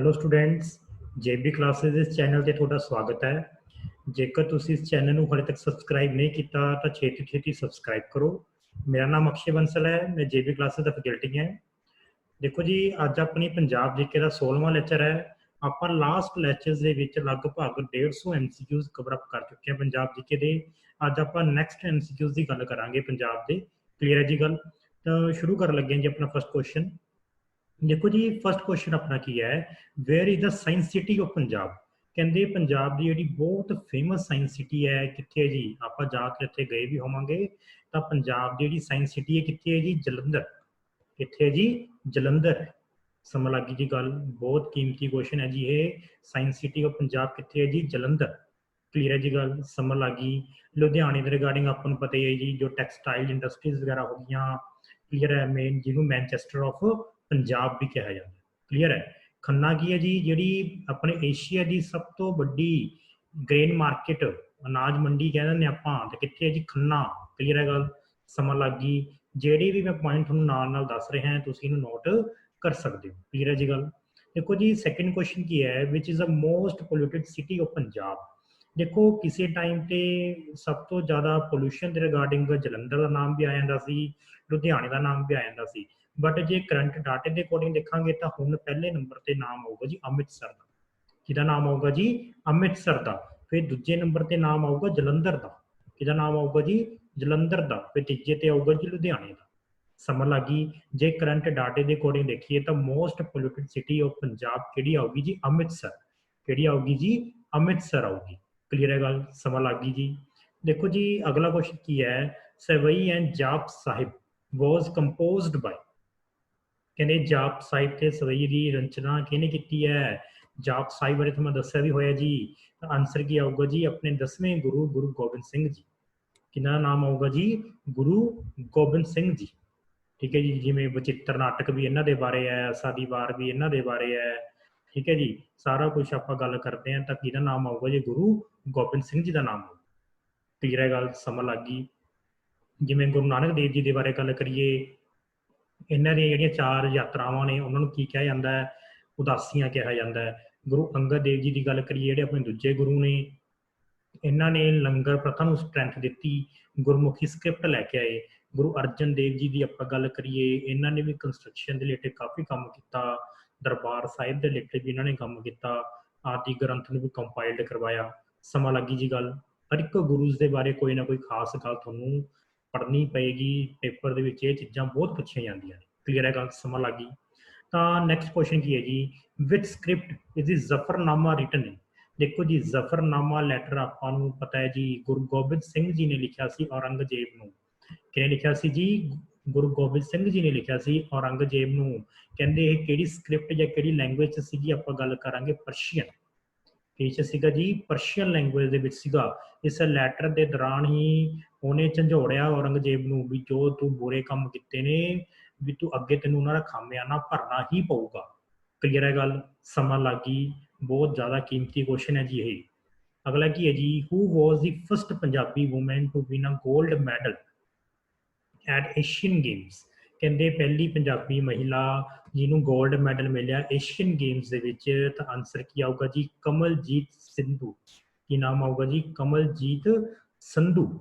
Hello students, JB classes ਇਸ channel ਤੇ ਤੁਹਾਡਾ ਸਵਾਗਤ ਹੈ। ਜੇਕਰ ਤੁਸੀਂ ਇਸ ਚੈਨਲ ਨੂੰ ਹਾਲੇ ਤੱਕ ਸਬਸਕ੍ਰਾਈਬ ਨਹੀਂ ਕੀਤਾ ਤਾਂ ਛੇਤੀ ਸਬਸਕ੍ਰਾਈਬ ਕਰੋ। ਮੇਰਾ ਨਾਮ ਅਕਸ਼ੇ ਬੰਸਲ ਹੈ, ਮੈਂ JB ਕਲਾਸਿਸ ਦਾ ਫੈਕਲਟੀ ਹਾਂ। ਦੇਖੋ ਜੀ, ਅੱਜ ਆਪਣੀ ਪੰਜਾਬ ਜੀਕੇ ਦਾ 16ਵਾਂ ਲੈਕਚਰ ਹੈ। ਆਪਾਂ ਲਾਸਟ ਲੈਕਚਰਸ ਦੇ ਵਿੱਚ ਲਗਭਗ 150 MCQs ਕਵਰ ਅਪ ਕਰ ਚੁੱਕੇ ਹਾਂ ਪੰਜਾਬ ਜੀਕੇ ਦੇ। ਅੱਜ ਆਪਾਂ ਨੈਕਸਟ MCQs ਦੀ ਗੱਲ ਕਰਾਂਗੇ ਪੰਜਾਬ ਦੇ। ਕਲੀਅਰ ਹੈ ਜੀ ਗੱਲ? ਤਾਂ ਸ਼ੁਰੂ ਕਰਨ ਲੱਗੇ ਜੀ ਆਪਣਾ ਫਸਟ ਕੁਐਸਚਨ। ਦੇਖੋ ਜੀ, ਫਸਟ ਕੁਐਸਚਨ ਆਪਣਾ ਕੀ ਹੈ, where is the science city of Punjab. ਕਹਿੰਦੇ ਪੰਜਾਬ ਦੀ ਜਿਹੜੀ ਬਹੁਤ ਫੇਮਸ ਸਾਇੰਸ ਸਿਟੀ ਹੈ ਕਿੱਥੇ ਹੈ ਜੀ? ਆਪਾਂ ਜਾ ਕੇ ਇੱਥੇ ਗਏ ਵੀ ਹੋਵਾਂਗੇ। ਤਾਂ ਪੰਜਾਬ ਦੀ ਜਿਹੜੀ ਸਾਇੰਸ ਸਿਟੀ ਹੈ ਕਿੱਥੇ ਹੈ ਜੀ? ਜਲੰਧਰ। ਕਿੱਥੇ ਹੈ ਜੀ? ਜਲੰਧਰ। ਸਮਝ ਲੱਗ ਗਈ ਜੀ ਗੱਲ? ਬਹੁਤ ਕੀਮਤੀ ਕੁਐਸਚਨ ਹੈ ਜੀ ਇਹ। ਸਾਇੰਸ ਸਿਟੀ ਆਫ ਪੰਜਾਬ ਕਿੱਥੇ ਹੈ ਜੀ? ਜਲੰਧਰ। ਕਲੀਅਰ ਹੈ ਜੀ ਗੱਲ? ਸਮਝ ਲੱਗ ਗਈ। ਲੁਧਿਆਣੇ ਦੇ ਰਿਗਾਰਡਿੰਗ ਆਪਾਂ ਨੂੰ ਪਤਾ ਹੀ ਹੈ ਜੀ, ਜੋ ਟੈਕਸਟਾਈਲ ਇੰਡਸਟਰੀਜ਼ ਵਗੈਰਾ ਹੋ ਗਈਆਂ। ਕਲੀਅਰ ਹੈ? ਮੇਨ ਜਿਹਨੂੰ ਮੈਨਚੈਸਟਰ ਆਫ ਪੰਜਾਬ ਵੀ ਕਿਹਾ ਜਾਂਦਾ। ਕਲੀਅਰ ਹੈ? ਖੰਨਾ ਕੀ ਹੈ ਜੀ? ਜਿਹੜੀ ਆਪਣੇ ਏਸ਼ੀਆ ਦੀ ਸਭ ਤੋਂ ਵੱਡੀ ਗ੍ਰੇਨ ਮਾਰਕੀਟ, ਅਨਾਜ ਮੰਡੀ ਕਹਿ ਦਿੰਦੇ ਆਪਾਂ, ਤੇ ਕਿੱਥੇ ਹੈ ਜੀ? ਖੰਨਾ। ਕਲੀਅਰ ਹੈ ਗੱਲ? ਸਮਝ ਲੱਗ ਗਈ। ਜਿਹੜੇ ਵੀ ਮੈਂ ਪੁਆਇੰਟ ਤੁਹਾਨੂੰ ਨਾਲ ਨਾਲ ਦੱਸ ਰਿਹਾ ਤੁਸੀਂ ਇਹਨੂੰ ਨੋਟ ਕਰ ਸਕਦੇ ਹੋ। ਕਲੀਅਰ ਹੈ ਜੀ ਗੱਲ? ਦੇਖੋ ਜੀ, ਸੈਕਿੰਡ ਕੁਐਸਚਨ ਕੀ ਹੈ, which is the most polluted city of Punjab. ਦੇਖੋ, ਕਿਸੇ ਟਾਈਮ ਤੇ ਸਭ ਤੋਂ ਜ਼ਿਆਦਾ ਪੋਲਿਊਸ਼ਨ ਦੇ ਰਿਗਾਰਡਿੰਗ ਜਲੰਧਰ ਦਾ ਨਾਮ ਵੀ ਆ ਜਾਂਦਾ ਸੀ, ਲੁਧਿਆਣੇ ਦਾ ਨਾਮ ਵੀ ਆ ਜਾਂਦਾ ਸੀ। ਬਟ ਜੇ ਕਰੰਟ ਡਾਟੇ ਦੇ ਅਕੋਰਡਿੰਗ ਦੇਖਾਂਗੇ ਤਾਂ ਹੁਣ ਪਹਿਲੇ ਨੰਬਰ ਤੇ ਨਾਮ ਆਊਗਾ ਜੀ ਅੰਮ੍ਰਿਤਸਰ ਦਾ। ਕਿਹਦਾ ਨਾਮ ਆਊਗਾ ਜੀ? ਅੰਮ੍ਰਿਤਸਰ ਦਾ। ਫਿਰ ਦੂਜੇ ਨੰਬਰ ਤੇ ਨਾਮ ਆਊਗਾ ਜਲੰਧਰ ਦਾ। ਕਿਹਦਾ ਨਾਮ ਆਊਗਾ ਜੀ? ਜਲੰਧਰ ਦਾ। ਫਿਰ ਤੀਜੇ ਤੇ ਆਊਗਾ ਜੀ ਲੁਧਿਆਣੇ ਦਾ। ਸਮਝ ਲੱਗ ਗਈ? ਜੇ ਕਰੰਟ ਡਾਟੇ ਦੇ ਅਕੋਰਡਿੰਗ ਦੇਖੀਏ ਤਾਂ most polluted city of Punjab ਕਿਹੜੀ ਆਊਗੀ ਜੀ? ਅੰਮ੍ਰਿਤਸਰ। ਕਿਹੜੀ ਆਊਗੀ ਜੀ? ਅੰਮ੍ਰਿਤਸਰ ਆਊਗੀ। ਕਲੀਅਰ ਹੈ ਗੱਲ? ਸਮਝ ਲੱਗ ਗਈ ਜੀ? ਦੇਖੋ ਜੀ, ਅਗਲਾ ਕੁਐਸਚਨ ਕੀ ਹੈ, ਸਵਈ ਐਂਡ ਜਾਪ ਸਾਹਿਬ ਵਾਸ ਕੰਪੋਜ਼ਡ ਬਾਈ। ਕਹਿੰਦੇ ਜਾਪ ਸਾਹਿਬ ਤੇ ਸਵਈ ਦੀ ਰਚਨਾ ਕਿਹਨੇ ਕੀਤੀ ਹੈ? ਜਾਪ ਸਾਹਿਬ ਬਾਰੇ ਤੁਹਾਨੂੰ ਦੱਸਿਆ ਵੀ ਹੋਇਆ ਜੀ। ਤਾਂ ਆਨਸਰ ਕੀ ਆਊਗਾ ਜੀ? ਆਪਣੇ 10ਵੇਂ ਗੁਰੂ, ਗੁਰੂ ਗੋਬਿੰਦ ਸਿੰਘ ਜੀ। ਕਿਹਨਾਂ ਦਾ ਨਾਮ ਆਊਗਾ ਜੀ? ਗੁਰੂ ਗੋਬਿੰਦ ਸਿੰਘ ਜੀ। ਠੀਕ ਹੈ ਜੀ? ਜਿਵੇਂ ਬਚਿੱਤਰ ਨਾਟਕ ਵੀ ਇਹਨਾਂ ਦੇ ਬਾਰੇ ਹੈ, ਆਸਾ ਦੀ ਵਾਰ ਵੀ ਇਹਨਾਂ ਦੇ ਬਾਰੇ ਹੈ। ਠੀਕ ਹੈ ਜੀ? ਸਾਰਾ ਕੁਝ ਆਪਾਂ ਗੱਲ ਕਰਦੇ ਹਾਂ ਤਾਂ ਕਿਹਦਾ ਨਾਮ ਆਊਗਾ ਜੀ? ਗੁਰੂ ਗੋਬਿੰਦ ਸਿੰਘ ਜੀ ਦਾ ਨਾਮ ਆਊਗਾ। ਕਲੀਅਰ ਹੈ ਗੱਲ? ਸਮਝ ਲੱਗ ਗਈ? ਜਿਵੇਂ ਗੁਰੂ ਨਾਨਕ ਦੇਵ ਜੀ ਦੇ ਬਾਰੇ ਗੱਲ ਕਰੀਏ, ਇਹਨਾਂ ਦੀਆਂ ਜਿਹੜੀਆਂ 4 ਯਾਤਰਾਵਾਂ ਨੇ ਉਹਨਾਂ ਨੂੰ ਕੀ ਕਿਹਾ ਜਾਂਦਾ ਹੈ? ਉਦਾਸੀਆਂ ਕਿਹਾ ਜਾਂਦਾ ਹੈ। ਗੁਰੂ ਅੰਗਦ ਦੇਵ ਜੀ ਦੀ ਗੱਲ ਕਰੀਏ, ਜਿਹੜੇ ਆਪਣੇ ਦੂਜੇ ਗੁਰੂ ਨੇ, ਇਹਨਾਂ ਨੇ ਲੰਗਰ ਪ੍ਰਥਾ ਨੂੰ ਸਟਰੈਂਥ ਦਿੱਤੀ, ਗੁਰਮੁਖੀ ਸਕ੍ਰਿਪਟ ਲੈ ਕੇ ਆਏ। ਗੁਰੂ ਅਰਜਨ ਦੇਵ ਜੀ ਦੀ ਆਪਾਂ ਗੱਲ ਕਰੀਏ, ਇਹਨਾਂ ਨੇ ਵੀ ਕੰਸਟਰਕਸ਼ਨ ਦੇ ਰਿਲੇਟਿਡ ਕਾਫੀ ਕੰਮ ਕੀਤਾ। ਦਰਬਾਰ ਸਾਹਿਬ ਦੇ ਰਿਲੇਟਿਡ ਵੀ ਇਹਨਾਂ ਨੇ ਕੰਮ ਕੀਤਾ। ਆਦਿ ਗ੍ਰੰਥ ਨੂੰ ਵੀ ਕੰਪਾਈਲਡ ਕਰਵਾਇਆ। ਸਮਾਂ ਲੱਗੀ ਜੀ ਗੱਲ? ਹਰ ਇੱਕ ਗੁਰੂਜ਼ ਦੇ ਬਾਰੇ ਕੋਈ ਨਾ ਕੋਈ ਖਾਸ ਗੱਲ ਤੁਹਾਨੂੰ ਪੜ੍ਹਨੀ ਪਏਗੀ। ਪੇਪਰ ਦੇ ਵਿੱਚ ਇਹ ਚੀਜ਼ਾਂ ਬਹੁਤ ਪੁੱਛੀਆਂ ਜਾਂਦੀਆਂ ਨੇ। ਕਲੀਅਰ ਹੈ ਗੱਲ? ਸਮਾਂ ਲੱਗ ਗਈ? ਤਾਂ ਨੈਕਸਟ ਕੁਐਸਚਨ ਕੀ ਹੈ ਜੀ, which script is the Zafarnama written in. ਦੇਖੋ ਜੀ, ਜ਼ਫਰਨਾਮਾ ਲੈਟਰ ਆਪਾਂ ਨੂੰ ਪਤਾ ਹੈ ਜੀ ਗੁਰੂ ਗੋਬਿੰਦ ਸਿੰਘ ਜੀ ਨੇ ਲਿਖਿਆ ਸੀ ਔਰੰਗਜ਼ੇਬ ਨੂੰ। ਕਿਹਨੇ ਲਿਖਿਆ ਸੀ ਜੀ? ਗੁਰੂ ਗੋਬਿੰਦ ਸਿੰਘ ਜੀ ਨੇ ਲਿਖਿਆ ਸੀ ਔਰੰਗਜ਼ੇਬ ਨੂੰ। ਕਹਿੰਦੇ ਇਹ ਕਿਹੜੀ ਸਕ੍ਰਿਪਟ ਜਾਂ ਕਿਹੜੀ ਲੈਂਗੁਏਜ 'ਚ ਸੀਗੀ? ਆਪਾਂ ਗੱਲ ਕਰਾਂਗੇ ਪਰਸ਼ੀਅਨ। ਕਿਸ 'ਚ ਸੀਗਾ ਜੀ? ਪਰਸ਼ੀਅਨ ਲੈਂਗੁਏਜ ਦੇ ਵਿੱਚ ਸੀਗਾ। ਇਸ ਲੈਟਰ ਦੇ ਦੌਰਾਨ ਹੀ ਉਹਨੇ ਝੰਜੋੜਿਆ ਔਰੰਗਜ਼ੇਬ ਨੂੰ ਵੀ ਜੋ ਤੂੰ ਬੁਰੇ ਕੰਮ ਕੀਤੇ ਨੇ, ਵੀ ਤੂੰ ਅੱਗੇ ਤੈਨੂੰ ਉਹਨਾਂ ਦਾ ਖਾਮਿਆਨਾ ਭਰਨਾ ਹੀ ਪਊਗਾ। ਕਲੀਅਰ ਹੈ ਗੱਲ? ਸਮਝ ਲੱਗ ਗਈ? ਬਹੁਤ ਜ਼ਿਆਦਾ ਕੀਮਤੀ ਕੁਐਸਚਨ ਹੈ ਜੀ ਇਹ। ਅਗਲਾ ਕੀ ਹੈ ਜੀ, who was the first Punjabi woman to win a gold medal at Asian Games. ਕਹਿੰਦੇ ਪਹਿਲੀ ਪੰਜਾਬੀ ਮਹਿਲਾ ਜਿਹਨੂੰ ਗੋਲਡ ਮੈਡਲ ਮਿਲਿਆ ਏਸ਼ੀਅਨ ਗੇਮਸ ਦੇ ਵਿੱਚ। ਤਾਂ ਆਨਸਰ ਕੀ ਆਊਗਾ ਜੀ? ਕਮਲਜੀਤ ਸਿੰਧੂ। ਕੀ ਨਾਮ ਆਊਗਾ ਜੀ? ਕਮਲਜੀਤ ਸੰਧੂ।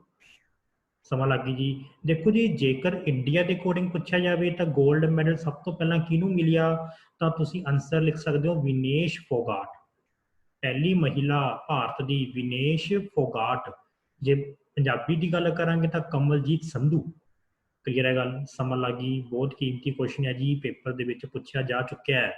ਸਮਾਂ ਲੱਗ ਗਈ ਜੀ? ਦੇਖੋ ਜੀ, ਜੇਕਰ ਇੰਡੀਆ ਦੇ ਅਕੋਰਡਿੰਗ ਪੁੱਛਿਆ ਜਾਵੇ ਤਾਂ ਗੋਲਡ ਮੈਡਲ ਸਭ ਤੋਂ ਪਹਿਲਾਂ ਕਿਹਨੂੰ ਮਿਲਿਆ? ਤਾਂ ਤੁਸੀਂ ਆਨਸਰ ਲਿਖ ਸਕਦੇ ਹੋ ਵਿਨੇਸ਼ ਫੋਗਾਟ। ਪਹਿਲੀ ਮਹਿਲਾ ਭਾਰਤ ਦੀ ਵਿਨੇਸ਼ ਫੋਗਾਟ। ਜੇ ਪੰਜਾਬੀ ਦੀ ਗੱਲ ਕਰਾਂਗੇ ਤਾਂ ਕਮਲਜੀਤ ਸੰਧੂ। ਕਲੀਅਰ ਹੈ ਗੱਲ? ਸਮਝ ਲੱਗ ਗਈ? ਬਹੁਤ ਕੀਮਤੀ ਕੁਐਸਚਨ ਹੈ ਜੀ, ਪੇਪਰ ਦੇ ਵਿੱਚ ਪੁੱਛਿਆ ਜਾ ਚੁੱਕਿਆ ਹੈ।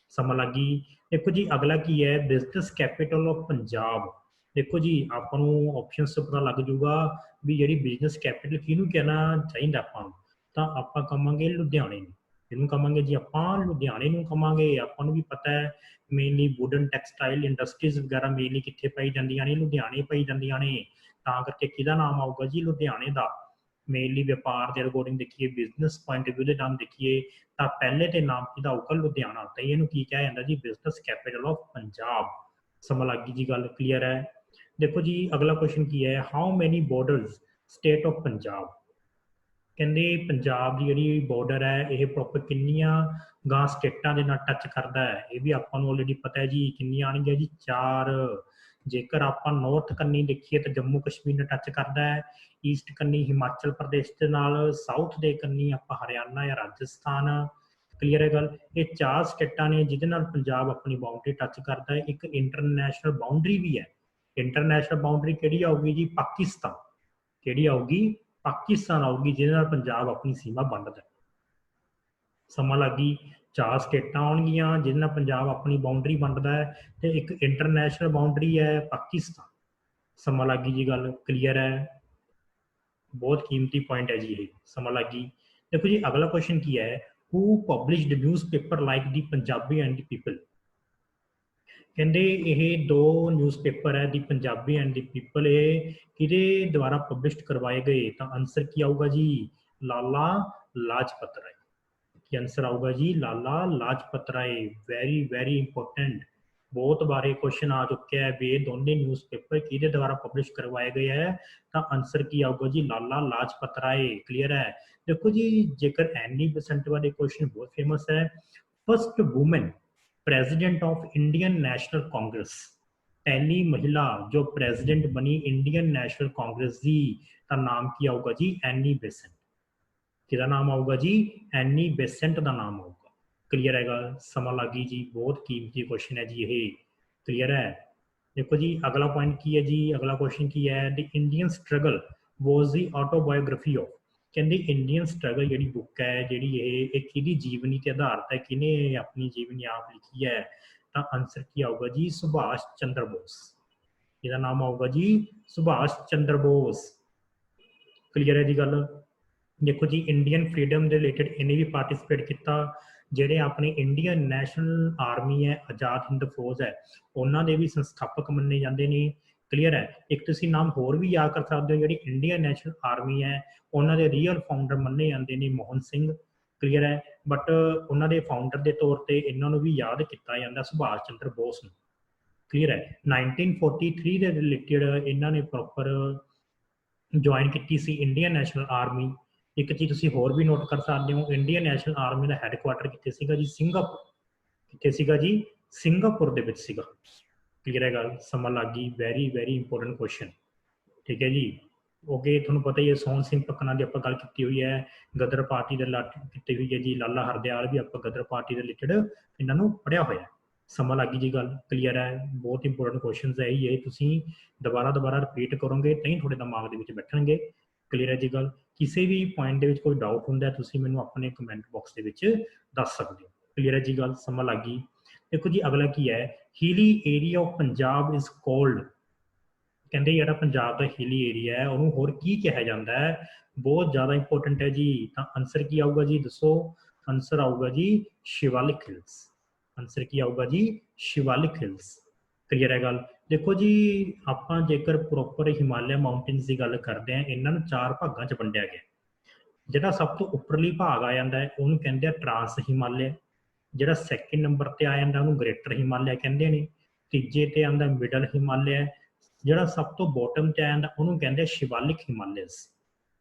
ਸਮਝ ਲੱਗ ਗਈ? ਦੇਖੋ ਜੀ, ਅਗਲਾ ਕੀ ਹੈ, ਬਿਜ਼ਨਸ ਕੈਪੀਟਲ ਆਫ ਪੰਜਾਬ। ਦੇਖੋ ਜੀ, ਆਪਾਂ ਨੂੰ ਆਪਸ਼ਨਸ ਪਤਾ ਲੱਗ ਜੂਗਾ ਵੀ ਜਿਹੜੀ ਬਿਜ਼ਨਸ ਕੈਪੀਟਲ ਕਿਹਨੂੰ ਕਹਿਣਾ ਚਾਹੀਦਾ ਆਪਾਂ ਨੂੰ। ਤਾਂ ਆਪਾਂ ਕਵਾਂਗੇ ਲੁਧਿਆਣੇ ਨੂੰ। ਇਹਨੂੰ ਕਵਾਂਗੇ ਜੀ ਆਪਾਂ ਲੁਧਿਆਣੇ ਨੂੰ ਕਵਾਂਗੇ। ਆਪਾਂ ਨੂੰ ਵੀ ਪਤਾ ਹੈ ਮੇਨਲੀ ਵੁਡਨ ਟੈਕਸਟਾਈਲ ਇੰਡਸਟਰੀਜ਼ ਵਗੈਰਾ ਮੇਨਲੀ ਕਿੱਥੇ ਪਾਈ ਜਾਂਦੀਆਂ ਨੇ? ਲੁਧਿਆਣੇ ਪਾਈ ਜਾਂਦੀਆਂ ਨੇ। ਤਾਂ ਕਰਕੇ ਕਿਹਦਾ ਨਾਮ ਆਊਗਾ ਜੀ? ਲੁਧਿਆਣੇ ਦਾ। ਮੇਨਲੀ ਵਪਾਰ ਦੇ ਅਕੋਰਡਿੰਗ ਦੇਖੀਏ, ਬਿਜ਼ਨਸ ਪੁਆਇੰਟ ਆਫ ਵਿਊ ਦੇ ਨਾਮ ਦੇਖੀਏ ਤਾਂ ਪਹਿਲੇ ਤੇ ਨਾਮ ਕਿਹਦਾ ਆਊਗਾ? ਲੁਧਿਆਣਾ। ਤਾਂ ਇਹਨੂੰ ਕੀ ਕਿਹਾ ਜਾਂਦਾ ਜੀ? Business capital of Punjab. ਸਮਝ ਲੱਗ ਗਈ ਜੀ ਗੱਲ? ਕਲੀਅਰ ਹੈ? ਦੇਖੋ ਜੀ, ਅਗਲਾ ਕੁਐਸਚਨ ਕੀ ਹੈ, ਹਾਊ ਮੈਨੀ ਬਾਰਡਰਸ ਸਟੇਟ ਆਫ ਪੰਜਾਬ। ਕਹਿੰਦੇ ਪੰਜਾਬ ਦੀ ਜਿਹੜੀ ਬਾਰਡਰ ਹੈ ਇਹ ਪ੍ਰੋਪਰ ਕਿੰਨੀਆਂ ਗਾਂ ਸਟੇਟਾਂ ਦੇ ਨਾਲ ਟੱਚ ਕਰਦਾ ਹੈ, ਇਹ ਵੀ ਆਪਾਂ ਨੂੰ ਆਲਰੇਡੀ ਪਤਾ ਹੈ ਜੀ। ਕਿੰਨੀਆਂ ਆਣਗੀਆਂ ਜੀ? 4। ਜੇਕਰ ਆਪਾਂ ਨਾਰਥ ਕੰਨੀ ਦੇਖੀਏ ਤਾਂ ਜੰਮੂ ਕਸ਼ਮੀਰ ਨਾਲ ਟੱਚ ਕਰਦਾ ਹੈ, ਈਸਟ ਕੰਨੀ ਹਿਮਾਚਲ ਪ੍ਰਦੇਸ਼ ਦੇ ਨਾਲ, ਸਾਊਥ ਦੇ ਕੰਨੀ ਆਪਾਂ ਹਰਿਆਣਾ ਜਾਂ ਰਾਜਸਥਾਨ। ਕਲੀਅਰ ਹੈ ਗੱਲ? ਇਹ 4 ਸਟੇਟਾਂ ਨੇ ਜਿਹਦੇ ਨਾਲ ਪੰਜਾਬ ਆਪਣੀ ਬਾਉਂਡਰੀ ਟੱਚ ਕਰਦਾ ਹੈ। ਇੱਕ ਇੰਟਰਨੈਸ਼ਨਲ ਬਾਉਂਡਰੀ ਵੀ ਹੈ। ਇੰਟਰਨੈਸ਼ਨਲ ਬਾਉਂਡਰੀ ਕਿਹੜੀ ਆਊਗੀ ਜੀ? ਪਾਕਿਸਤਾਨ। ਕਿਹੜੀ ਆਊਗੀ? ਪਾਕਿਸਤਾਨ ਆਊਗੀ, ਜਿਹਦੇ ਨਾਲ ਪੰਜਾਬ ਆਪਣੀ ਸੀਮਾ ਵੰਡਦਾ। ਸਮਾਂ ਲੱਗ ਗਈ। 4 ਸਟੇਟਾਂ ਆਉਣਗੀਆਂ ਜਿਹਦੇ ਨਾਲ ਪੰਜਾਬ ਆਪਣੀ ਬਾਉਂਡਰੀ ਵੰਡਦਾ ਹੈ, ਤੇ ਇੱਕ ਇੰਟਰਨੈਸ਼ਨਲ ਬਾਉਂਡਰੀ ਹੈ ਪਾਕਿਸਤਾਨ। ਸਮਾਂ ਲੱਗ ਗਈ ਜੀ ਗੱਲ। ਕਲੀਅਰ ਹੈ? ਬਹੁਤ ਕੀਮਤੀ ਪੁਆਇੰਟ ਹੈ ਜੀ ਇਹ। ਸਮਾਂ ਲੱਗ ਗਈ। ਦੇਖੋ ਜੀ ਅਗਲਾ ਕੁਐਸਚਨ ਕੀ ਹੈ? ਹੂ published newspaper like the Punjabi and the people. ਕਹਿੰਦੇ ਇਹ 2 ਨਿਊਜ਼ਪੇਪਰ ਹੈ, ਦੀ ਪੰਜਾਬੀ ਐਂਡ ਦੀ ਪੀਪਲ, ਇਹ ਕਿਹਦੇ ਦੁਆਰਾ ਪਬਲਿਸ਼ਡ ਕਰਵਾਏ ਗਏ? ਤਾਂ ਆਨਸਰ ਕੀ ਆਊਗਾ ਜੀ? ਲਾਲਾ ਲਾਜਪਤ ਰਾਏ। ਕੀ ਆਨਸਰ ਆਊਗਾ ਜੀ? Lala Lajpat Rai. Very very important. ਬਹੁਤ ਵਾਰ ਇਹ ਕੁਐਸਚਨ ਆ ਚੁੱਕਿਆ ਹੈ ਵੀ ਇਹ ਦੋਨੇ ਨਿਊਜ਼ਪੇਪਰ ਕਿਹਦੇ ਦੁਆਰਾ ਪਬਲਿਸ਼ ਕਰਵਾਏ ਗਏ ਹੈ? ਤਾਂ ਆਨਸਰ ਕੀ ਆਊਗਾ ਜੀ? ਲਾਲਾ ਲਾਜਪਤ ਰਾਏ। ਕਲੀਅਰ ਹੈ? ਦੇਖੋ ਜੀ ਜੇਕਰ ਐਨੀ ਬੇਸੈਂਟ ਵਾਲੇ ਕੁਐਸਚਨ ਬਹੁਤ ਫੇਮਸ ਹੈ। First woman president of Indian national Congress, पहली महिला जो प्रेसिडेंट बनी इंडियन नेशनल कांग्रेस की, का नाम की आऊगा जी? Annie Besant. किहदा नाम आऊगा जी? एनी बेसेंट का नाम आऊगा। क्लीयर हैगा? समा लग गई जी। बहुत कीमती क्वेश्चन है जी ये। क्लीयर है? देखो जी अगला पॉइंट की है जी। अगला क्वेश्चन की है? The Indian struggle was the autobiography of. ਕਹਿੰਦੇ ਇੰਡੀਅਨ ਸਟਰਗਲ ਜਿਹੜੀ ਬੁੱਕ ਹੈ, ਜਿਹੜੀ ਇਹ ਕਿਹਦੀ ਜੀਵਨੀ ਤੇ ਆਧਾਰਿਤ ਹੈ? ਕਿਹਨੇ ਆਪਣੀ ਜੀਵਨੀ ਆਪ ਲਿਖੀ ਹੈ? ਤਾਂ ਆਨਸਰ ਕੀ ਆਊਗਾ ਜੀ? ਸੁਭਾਸ਼ ਚੰਦਰ ਬੋਸ। ਇਹਦਾ ਨਾਮ ਆਊਗਾ ਜੀ? ਸੁਭਾਸ਼ ਚੰਦਰ ਬੋਸ। ਕਲੀਅਰ ਹੈ ਜੀ ਗੱਲ? ਦੇਖੋ ਜੀ ਇੰਡੀਅਨ ਫਰੀडम ਦੇ ਰਿਲੇਟਡ ਇਹਨੇ ਵੀ ਪਾਰਟਿਸਿਪੇਟ ਕੀਤਾ। ਜਿਹੜੇ ਆਪਣੇ ਇੰਡੀਅਨ ਨੈਸ਼ਨਲ ਆਰਮੀ ਹੈ, ਆਜ਼ਾਦ ਹਿੰਦ ਫੌਜ ਹੈ, ਉਹਨਾਂ ਦੇ ਵੀ ਸੰਸਥਾਪਕ ਮੰਨੇ ਜਾਂਦੇ ਨੇ। ਕਲੀਅਰ ਹੈ? ਇੱਕ ਤੁਸੀਂ ਨਾਮ ਹੋਰ ਵੀ ਯਾਦ ਕਰ ਸਕਦੇ ਹੋ, ਜਿਹੜੀ ਇੰਡੀਅਨ ਨੈਸ਼ਨਲ ਆਰਮੀ ਹੈ ਉਹਨਾਂ ਦੇ ਰੀਅਲ ਫਾਊਂਡਰ ਮੰਨੇ ਜਾਂਦੇ ਨੇ ਮੋਹਨ ਸਿੰਘ। ਕਲੀਅਰ ਹੈ? ਬਟ ਉਹਨਾਂ ਦੇ ਫਾਊਂਡਰ ਦੇ ਤੌਰ ਤੇ ਇਹਨਾਂ ਨੂੰ ਵੀ ਯਾਦ ਕੀਤਾ ਜਾਂਦਾ ਸੁਭਾਸ਼ ਚੰਦਰ ਬੋਸ ਨੂੰ। ਕਲੀਅਰ ਹੈ? 1943 ਦੇ ਰਿਲੇਟਡ ਇਹਨਾਂ ਨੇ ਪ੍ਰੋਪਰ ਜੁਆਇਨ ਕੀਤੀ ਸੀ ਇੰਡੀਅਨ ਨੈਸ਼ਨਲ ਆਰਮੀ। ਇੱਕ ਚੀਜ਼ ਤੁਸੀਂ ਹੋਰ ਵੀ ਨੋਟ ਕਰ ਸਕਦੇ ਹੋ, ਇੰਡੀਅਨ ਨੈਸ਼ਨਲ ਆਰਮੀ ਦਾ ਹੈੱਡਕੁਆਟਰ ਕਿੱਥੇ ਸੀਗਾ ਜੀ? ਸਿੰਗਾਪੁਰ। ਕਿੱਥੇ ਸੀਗਾ ਜੀ? ਸਿੰਗਾਪੁਰ ਦੇ ਵਿੱਚ ਸੀਗਾ। ਕਲੀਅਰ ਹੈ ਗੱਲ? ਸਮਾਂ ਲੱਗ ਗਈ। Very very important question. ਠੀਕ ਹੈ ਜੀ? ਓਕੇ, ਤੁਹਾਨੂੰ ਪਤਾ ਹੀ ਹੈ ਸੋਹਣ ਸਿੰਘ ਪਕਨਾ ਦੀ ਆਪਾਂ ਗੱਲ ਕੀਤੀ ਹੋਈ ਹੈ, ਗਦਰ ਪਾਰਟੀ ਦੇ ਕੀਤੀ ਹੋਈ ਹੈ ਜੀ। ਲਾਲਾ ਹਰਦਿਆਲ ਵੀ ਆਪਾਂ ਗਦਰ ਪਾਰਟੀ ਦੇ ਰਿਲੇਟਡ ਇਹਨਾਂ ਨੂੰ ਪੜ੍ਹਿਆ ਹੋਇਆ। ਸਮਾਂ ਲੱਗ ਗਈ ਜੀ ਗੱਲ। ਕਲੀਅਰ ਹੈ? ਬਹੁਤ ਇੰਪੋਰਟੈਂਟ ਕੁਐਸਚਨ ਹੈ ਇਹ। ਤੁਸੀਂ ਦੁਬਾਰਾ ਰਿਪੀਟ ਕਰੋਗੇ ਤਾਂ ਹੀ ਤੁਹਾਡੇ ਦਿਮਾਗ ਦੇ ਵਿੱਚ ਬੈਠਣਗੇ। ਕਲੀਅਰ ਹੈ ਜੀ ਗੱਲ? ਕਿਸੇ ਵੀ ਪੁਆਇੰਟ ਦੇ ਵਿੱਚ ਕੋਈ ਡਾਊਟ ਹੁੰਦਾ ਤੁਸੀਂ ਮੈਨੂੰ ਆਪਣੇ ਕਮੈਂਟ ਬਾਕਸ ਦੇ ਵਿੱਚ ਦੱਸ ਸਕਦੇ ਹੋ। ਕਲੀਅਰ ਹੈ ਜੀ ਗੱਲ? ਸਮਾਂ ਲੱਗ ਗਈ। ਦੇਖੋ ਜੀ ਅਗਲਾ ਕੀ ਹੈ? ਹਿਲੀ area of Punjab is cold. ਕਹਿੰਦੇ ਜਿਹੜਾ ਪੰਜਾਬ ਦਾ ਹਿਲੀ ਏਰੀਆ ਹੈ ਉਹਨੂੰ ਹੋਰ ਕੀ ਕਿਹਾ ਜਾਂਦਾ ਹੈ? ਬਹੁਤ ਜ਼ਿਆਦਾ ਇੰਪੋਰਟੈਂਟ ਹੈ ਜੀ। ਤਾਂ ਆਨਸਰ ਕੀ ਆਊਗਾ ਜੀ? ਦੱਸੋ। ਆਨਸਰ ਆਊਗਾ ਜੀ ਸ਼ਿਵਾਲਿਕ ਹਿਲਸ। ਆਨਸਰ ਕੀ ਆਊਗਾ ਜੀ? ਸ਼ਿਵਾਲਿਕ ਹਿਲਸ। ਕਲੀਅਰ ਹੈ ਗੱਲ? ਦੇਖੋ ਜੀ ਆਪਾਂ ਜੇਕਰ ਪ੍ਰੋਪਰ ਹਿਮਾਲਿਆ ਮਾਊਂਟੇਨਸ ਦੀ ਗੱਲ ਕਰਦੇ ਹਾਂ, ਇਹਨਾਂ ਨੂੰ 4 ਭਾਗਾਂ 'ਚ ਵੰਡਿਆ ਗਿਆ। ਜਿਹੜਾ ਸਭ ਤੋਂ ਉੱਪਰਲੀ ਭਾਗ ਆ ਜਾਂਦਾ ਹੈ ਉਹਨੂੰ ਕਹਿੰਦੇ ਆ ਟਰਾਂਸ ਹਿਮਾਲਿਆ। ਜਿਹੜਾ ਸੈਕਿੰਡ ਨੰਬਰ ਤੇ ਆ ਜਾਂਦਾ ਉਹਨੂੰ ਗ੍ਰੇਟਰ ਹਿਮਾਲਿਆ ਕਹਿੰਦੇ ਨੇ। ਤੀਜੇ ਤੇ ਆਉਂਦਾ ਮਿਡਲ ਹਿਮਾਲਿਆ। ਜਿਹੜਾ ਸਭ ਤੋਂ ਬੋਟਮ ਤੇ ਆ ਜਾਂਦਾ ਉਹਨੂੰ ਕਹਿੰਦੇ ਸ਼ਿਵਾਲਿਕ ਹਿਮਾਲਿਆਸ।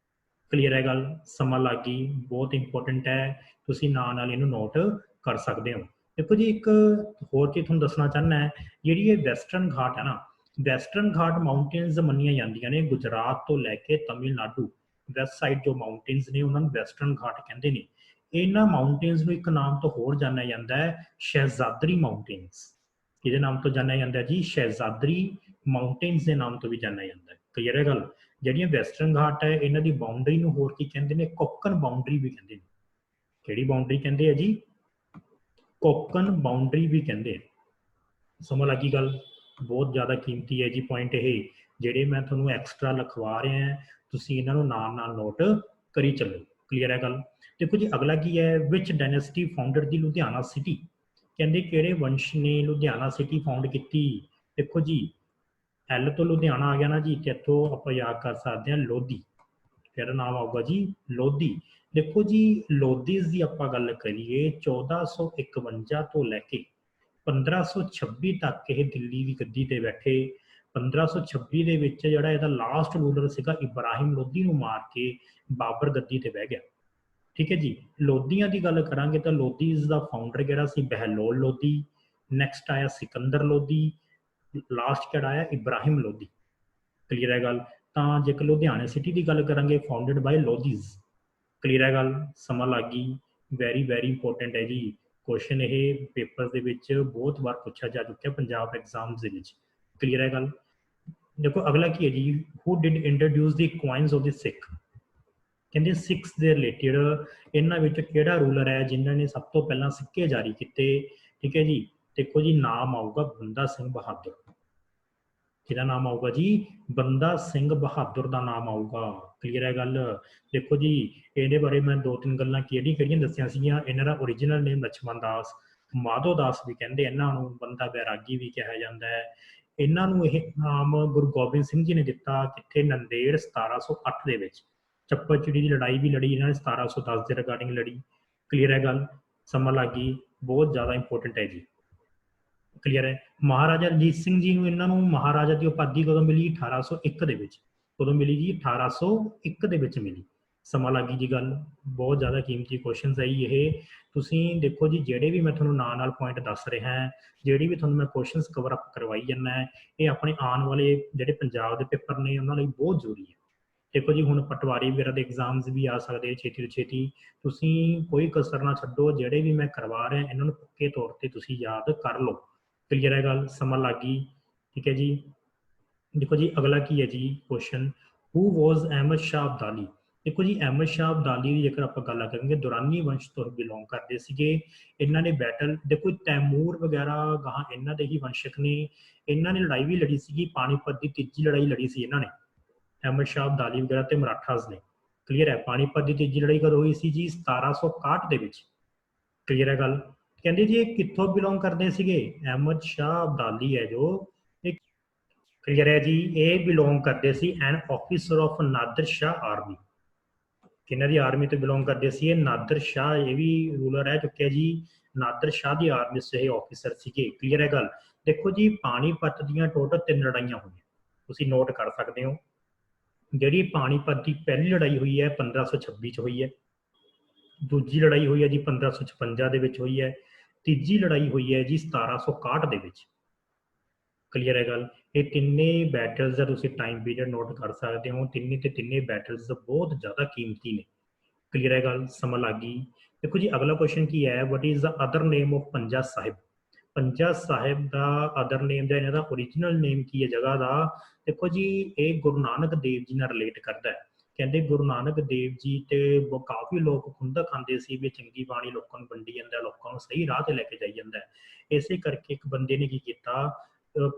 ਕਲੀਅਰ ਹੈ ਗੱਲ? ਸਮਾਂ ਲੱਗ ਗਈ। ਬਹੁਤ ਇੰਪੋਰਟੈਂਟ ਹੈ, ਤੁਸੀਂ ਨਾਲ ਇਹਨੂੰ ਨੋਟ ਕਰ ਸਕਦੇ ਹੋ। ਦੇਖੋ ਜੀ ਇੱਕ ਹੋਰ ਚੀਜ਼ ਤੁਹਾਨੂੰ ਦੱਸਣਾ ਚਾਹੁੰਦਾ ਹੈ, ਜਿਹੜੀ ਇਹ ਵੈਸਟਰਨ ਘਾਟ ਹੈ ਨਾ, ਵੈਸਟਰਨ ਘਾਟ ਮਾਊਂਟੇਨਸ ਮੰਨੀਆਂ ਜਾਂਦੀਆਂ ਨੇ ਗੁਜਰਾਤ ਤੋਂ ਲੈ ਕੇ ਤਮਿਲਨਾਡੂ ਵੈਸਟ ਸਾਈਡ ਜੋ ਮਾਊਂਟੇਨਸ ਨੇ ਉਹਨਾਂ ਨੂੰ ਵੈਸਟਰਨ ਘਾਟ ਕਹਿੰਦੇ ਨੇ। ਇਹਨਾਂ ਮਾਊਂਟੇਨਸ ਨੂੰ ਇੱਕ ਨਾਮ ਤੋਂ ਹੋਰ ਜਾਣਿਆ ਜਾਂਦਾ ਹੈ, ਸ਼ਹਿਜ਼ਾਦਰੀ ਮਾਊਂਟੇਨਸ। ਕਿਹਦੇ ਨਾਮ ਤੋਂ ਜਾਣਿਆ ਜਾਂਦਾ ਜੀ? ਸ਼ਹਿਜ਼ਾਦਰੀ ਮਾਊਂਟੇਨਸ ਦੇ ਨਾਮ ਤੋਂ ਵੀ ਜਾਣਿਆ ਜਾਂਦਾ ਹੈ। ਕਲੀਅਰ ਹੈ ਗੱਲ? ਜਿਹੜੀਆਂ ਵੈਸਟਰਨ ਘਾਟ ਹੈ ਇਹਨਾਂ ਦੀ ਬਾਉਂਡਰੀ ਨੂੰ ਹੋਰ ਕੀ ਕਹਿੰਦੇ ਨੇ? ਕੋਕਨ ਬਾਉਂਡਰੀ ਵੀ ਕਹਿੰਦੇ ਨੇ। ਕਿਹੜੀ ਬਾਉਂਡਰੀ ਕਹਿੰਦੇ ਆ ਜੀ? ਕੋਕਨ ਬਾਉਂਡਰੀ ਵੀ ਕਹਿੰਦੇ। ਸਮਝ ਲੱਗੀ ਗੱਲ? ਬਹੁਤ ਜ਼ਿਆਦਾ ਕੀਮਤੀ ਹੈ ਜੀ ਪੁਆਇੰਟ ਇਹ, ਜਿਹੜੇ ਮੈਂ ਤੁਹਾਨੂੰ ਐਕਸਟਰਾ ਲਿਖਵਾ ਰਿਹਾ ਹਾਂ, ਤੁਸੀਂ ਇਹਨਾਂ ਨੂੰ ਨਾਲ ਨੋਟ ਕਰੀ ਚੱਲੋ। ਕਲੀਅਰ ਹੈ ਗੱਲ? ਦੇਖੋ ਜੀ ਅਗਲਾ ਕੀ ਹੈ? ਵਿਚ ਡਾਇਨੈਸਟੀ ਫਾਊਂਡਰ ਦੀ ਲੁਧਿਆਣਾ ਸਿਟੀ। ਕਹਿੰਦੇ ਕਿਹੜੇ ਵੰਸ਼ ਨੇ ਲੁਧਿਆਣਾ ਸਿਟੀ ਫਾਊਂਡ ਕੀਤੀ? ਦੇਖੋ ਜੀ ਐਲ ਤੋਂ ਲੁਧਿਆਣਾ ਆ ਗਿਆ ਨਾ ਜੀ, ਤੇ ਇੱਥੋਂ ਆਪਾਂ ਯਾਦ ਕਰ ਸਕਦੇ ਹਾਂ ਲੋਧੀ। ਕਿਹੜਾ ਨਾਮ ਆਊਗਾ ਜੀ? ਲੋਧੀ। ਦੇਖੋ ਜੀ ਲੋਧੀਜ਼ ਦੀ ਆਪਾਂ ਗੱਲ ਕਰੀਏ 1451 ਤੋਂ ਲੈ ਕੇ 1526 ਤੱਕ ਇਹ ਦਿੱਲੀ ਦੀ ਗੱਦੀ ਤੇ ਬੈਠੇ। 1526 ਦੇ ਵਿੱਚ ਜਿਹੜਾ ਇਹਦਾ ਲਾਸਟ ਰੂਲਰ ਸੀਗਾ ਇਬਰਾਹਿਮ ਲੋਧੀ ਨੂੰ ਮਾਰ ਕੇ ਬਾਬਰ ਗੱਦੀ ਤੇ ਬਹਿ ਗਿਆ। ਠੀਕ ਹੈ ਜੀ। ਲੋਧੀਆਂ ਦੀ ਗੱਲ ਕਰਾਂਗੇ ਤਾਂ ਲੋਧੀਜ਼ ਦਾ ਫਾਊਂਡਰ ਕਿਹੜਾ ਸੀ? ਬਹਿਲੋਲ ਲੋਧੀ। ਨੈਕਸਟ ਆਇਆ ਸਿਕੰਦਰ ਲੋਧੀ। ਲਾਸਟ ਕਿਹੜਾ ਆਇਆ? ਇਬਰਾਹਿਮ ਲੋਧੀ। ਕਲੀਅਰ ਹੈ ਗੱਲ। ਤਾਂ ਜੇਕਰ ਲੁਧਿਆਣਾ ਸਿਟੀ ਦੀ ਗੱਲ ਕਰਾਂਗੇ, ਫਾਊਂਡਡ ਬਾਈ ਲੋਧੀਜ਼। ਕਲੀਅਰ ਹੈ ਗੱਲ। ਸਮਾਂ ਲੱਗ ਗਈ। ਵੈਰੀ ਵੈਰੀ ਇੰਪੋਰਟੈਂਟ ਹੈ ਜੀ ਕੁਐਸਚਨ, ਇਹ ਪੇਪਰ ਦੇ ਵਿੱਚ ਬਹੁਤ ਵਾਰ ਪੁੱਛਿਆ ਜਾ ਚੁੱਕਿਆ ਪੰਜਾਬ ਐਗਜ਼ਾਮਸ ਦੇ ਵਿੱਚ। ਕਲੀਅਰ ਹੈ ਗੱਲ। ਦੇਖੋ ਅਗਲਾ ਕੀ ਹੈ ਜੀ, ਹੂ did introduce the coins of ਦੀ ਸਿੱਖ। ਕਹਿੰਦੇ ਸਿੱਖਸ ਦੇ ਰਿਲੇਟਿਡ ਇਹਨਾਂ ਵਿੱਚ ਕਿਹੜਾ ਰੂਲਰ ਹੈ ਜਿਨ੍ਹਾਂ ਨੇ ਸਭ ਤੋਂ ਪਹਿਲਾਂ ਸਿੱਕੇ ਜਾਰੀ ਕੀਤੇ? ਠੀਕ ਹੈ ਜੀ। ਦੇਖੋ ਜੀ ਨਾਮ ਆਊਗਾ ਬੰਦਾ ਸਿੰਘ ਬਹਾਦਰ। ਕਿਹਦਾ ਨਾਮ ਆਊਗਾ ਜੀ? ਬੰਦਾ ਸਿੰਘ ਬਹਾਦਰ ਦਾ ਨਾਮ ਆਊਗਾ। ਕਲੀਅਰ ਹੈ ਗੱਲ। ਦੇਖੋ ਜੀ ਇਹਦੇ ਬਾਰੇ ਮੈਂ 2-3 ਗੱਲਾਂ ਕਿਹੜੀਆਂ ਦੱਸੀਆਂ ਸੀਗੀਆਂ। ਇਹਨਾਂ ਦਾ ਓਰੀਜਨਲ ਨੇਮ ਲਛਮਣ ਦਾਸ, ਮਾਧੋ ਦਾਸ ਵੀ ਕਹਿੰਦੇ ਇਹਨਾਂ ਨੂੰ, ਬੰਦਾ ਬੈਰਾਗੀ ਵੀ ਕਿਹਾ ਜਾਂਦਾ ਹੈ। ਇਹਨਾਂ ਨੂੰ ਇਹ ਨਾਮ ਗੁਰੂ ਗੋਬਿੰਦ ਸਿੰਘ ਜੀ ਨੇ ਦਿੱਤਾ ਕਿੱਥੇ? ਨੰਦੇੜ 1708 ਦੇ ਵਿੱਚ। ਚੱਪੜਚਿੜੀ ਦੀ ਲੜਾਈ ਵੀ ਲੜੀ ਇਹਨਾਂ ਨੇ 1710 ਦੇ ਰਿਗਾਰਡਿੰਗ ਲੜੀ। ਕਲੀਅਰ ਹੈ ਗੱਲ। ਸਮਾਂ ਲੱਗ ਗਈ। ਬਹੁਤ ਜ਼ਿਆਦਾ ਇੰਪੋਰਟੈਂਟ ਹੈ ਜੀ। ਕਲੀਅਰ ਹੈ। ਮਹਾਰਾਜਾ ਰਣਜੀਤ ਸਿੰਘ ਜੀ ਨੂੰ ਇਹਨਾਂ ਨੂੰ ਮਹਾਰਾਜਾ ਦੀ ਉਪਾਧੀ ਕਦੋਂ ਮਿਲੀ? 1801 ਦੇ ਵਿੱਚ। ਕਦੋਂ ਮਿਲੀ ਜੀ? 1801 ਦੇ ਵਿੱਚ ਮਿਲੀ। ਸਮਾਂ ਲੱਗ ਗਈ ਜੀ ਗੱਲ। ਬਹੁਤ ਜ਼ਿਆਦਾ ਕੀਮਤੀ ਕੁਐਸਚਨਸ ਹੈ ਇਹ। ਤੁਸੀਂ ਦੇਖੋ ਜੀ ਜਿਹੜੇ ਵੀ ਮੈਂ ਤੁਹਾਨੂੰ ਨਾਲ ਪੁਆਇੰਟ ਦੱਸ ਰਿਹਾ, ਜਿਹੜੀ ਵੀ ਤੁਹਾਨੂੰ ਮੈਂ ਕੁਐਸਚਨਸ ਕਵਰ ਅਪ ਕਰਵਾਈ ਜਾਂਦਾ, ਇਹ ਆਪਣੇ ਆਉਣ ਵਾਲੇ ਜਿਹੜੇ ਪੰਜਾਬ ਦੇ ਪੇਪਰ ਨੇ ਉਹਨਾਂ ਲਈ ਬਹੁਤ ਜ਼ਰੂਰੀ ਹੈ। ਦੇਖੋ ਜੀ ਹੁਣ ਪਟਵਾਰੀ ਵਗੈਰਾ ਦੇ ਐਗਜ਼ਾਮਸ ਵੀ ਆ ਸਕਦੇ ਛੇਤੀ ਤੋਂ ਛੇਤੀ। ਤੁਸੀਂ ਕੋਈ ਕਸਰ ਨਾ ਛੱਡੋ, ਜਿਹੜੇ ਵੀ ਮੈਂ ਕਰਵਾ ਰਿਹਾ ਇਹਨਾਂ ਨੂੰ ਪੱਕੇ ਤੌਰ ਤੇ ਤੁਸੀਂ ਯਾਦ ਕਰ ਲਓ। ਕਲੀਅਰ ਹੈ ਗੱਲ। ਸਮਾਂ ਲੱਗ ਗਈ। ਠੀਕ ਹੈ ਜੀ। ਦੇਖੋ ਜੀ ਅਗਲਾ ਕੀ ਹੈ ਜੀ ਕੁਐਸਚਨ, ਹੂ ਵਾਜ਼ ਅਹਿਮਦ ਸ਼ਾਹ ਅਬਦਾਲੀ। ਦੇਖੋ ਜੀ ਅਹਿਮਦ ਸ਼ਾਹ ਅਬਦਾਲੀ ਦੀ ਜੇਕਰ ਆਪਾਂ ਗੱਲ ਕਰਾਂਗੇ, ਦੁਰਾਨੀ ਵੰਸ਼ ਤੋਂ ਬਿਲੋਂਗ ਕਰਦੇ ਸੀਗੇ। ਇਹਨਾਂ ਨੇ ਬੈਟਲ, ਦੇਖੋ ਤੈਮੂਰ ਵਗੈਰਾ ਗਾਹਾਂ ਇਹਨਾਂ ਦੇ ਹੀ ਵੰਸ਼ਕ ਨੇ। ਇਹਨਾਂ ਨੇ ਲੜਾਈ ਵੀ ਲੜੀ ਸੀਗੀ, ਪਾਣੀਪਤ ਦੀ ਤੀਜੀ ਲੜਾਈ ਲੜੀ ਸੀ ਇਹਨਾਂ ਨੇ, ਅਹਿਮਦ ਸ਼ਾਹ ਅਬਦਾਲੀ ਵਗੈਰਾ ਤੇ ਮਰਾਠਾਸ ਨੇ। ਕਲੀਅਰ ਹੈ। ਪਾਣੀਪਤ ਦੀ ਤੀਜੀ ਲੜਾਈ ਕਦੋਂ ਹੋਈ ਸੀ ਜੀ? 1761 ਦੇ ਵਿੱਚ। ਕਲੀਅਰ ਹੈ ਗੱਲ। ਕਹਿੰਦੇ ਜੀ ਇਹ ਕਿੱਥੋਂ ਬਿਲੋਂਗ ਕਰਦੇ ਸੀਗੇ? ਅਹਿਮਦ ਸ਼ਾਹ ਅਬਦਾਲੀ ਹੈ ਜੋ, ਕਲੀਅਰ ਹੈ ਜੀ, ਇਹ ਬਿਲੋਂਗ ਕਰਦੇ ਸੀ an officer of Nadir Shah army. ਕਿਹਨਾਂ ਦੀ ਆਰਮੀ ਤੋਂ ਬਿਲੋਂਗ ਕਰਦੇ ਸੀ? ਇਹ ਨਾਦਰ ਸ਼ਾਹ, ਇਹ ਵੀ ਰੂਲਰ ਰਹਿ ਚੁੱਕਿਆ ਜੀ। ਨਾਦਰ ਸ਼ਾਹ ਦੀ ਆਰਮੀ ਸੇ ਇਹ ਆਫਿਸਰ ਸੀਗੇ। ਕਲੀਅਰ ਹੈ ਗੱਲ। ਦੇਖੋ ਜੀ ਪਾਣੀਪਤ ਦੀਆਂ ਟੋਟਲ 3 ਲੜਾਈਆਂ ਹੋਈਆਂ, ਤੁਸੀਂ ਨੋਟ ਕਰ ਸਕਦੇ ਹੋ। ਜਿਹੜੀ ਪਾਣੀਪਤ ਦੀ ਪਹਿਲੀ ਲੜਾਈ ਹੋਈ ਹੈ 1526 ਚ ਹੋਈ ਹੈ। ਦੂਜੀ ਲੜਾਈ ਹੋਈ ਹੈ ਜੀ 1556 ਦੇ ਵਿੱਚ ਹੋਈ ਹੈ। ਤੀਜੀ ਲੜਾਈ ਹੋਈ ਹੈ ਜੀ 1761 ਦੇ ਵਿੱਚ। ਕਲੀਅਰ ਹੈ ਗੱਲ। ਇਹ ਤਿੰਨੇ ਬੈਟਲਸ ਦਾ ਤੁਸੀਂ ਟਾਈਮ ਪੀਰੀਅਡ ਨੋਟ ਕਰ ਸਕਦੇ ਹੋ। ਤਿੰਨੇ ਬੈਟਲਸ ਬਹੁਤ ਜ਼ਿਆਦਾ ਕੀਮਤੀ ਨੇ। ਕਲੀਅਰ ਹੈ ਗੱਲ। ਸਮਾਂ ਲੱਗ ਗਈ। ਦੇਖੋ ਜੀ ਅਗਲਾ ਕੁਐਸਚਨ ਕੀ ਹੈ, what is the other name of Panja Sahib. Panja Sahib the other ਨੇਮ ਦਾ, ਇਹਨਾਂ ਦਾ ਓਰੀਜਨਲ ਨੇਮ ਕੀ ਹੈ ਜਗ੍ਹਾ ਦਾ? ਦੇਖੋ ਜੀ ਇਹ ਗੁਰੂ ਨਾਨਕ ਦੇਵ ਜੀ ਨਾਲ ਰਿਲੇਟ ਕਰਦਾ ਹੈ। ਕਹਿੰਦੇ ਗੁਰੂ ਨਾਨਕ ਦੇਵ ਜੀ ਤੇ ਕਾਫੀ ਲੋਕ ਖੁੰਦਕ ਖਾਂਦੇ ਸੀ ਵੀ ਚੰਗੀ ਬਾਣੀ ਲੋਕਾਂ ਨੂੰ ਵੰਡੀ ਜਾਂਦਾ, ਲੋਕਾਂ ਨੂੰ ਸਹੀ ਰਾਹ ਤੇ ਲੈ ਕੇ ਜਾਈ ਜਾਂਦਾ। ਇਸੇ ਕਰਕੇ ਇੱਕ ਬੰਦੇ ਨੇ ਕੀ ਕੀਤਾ,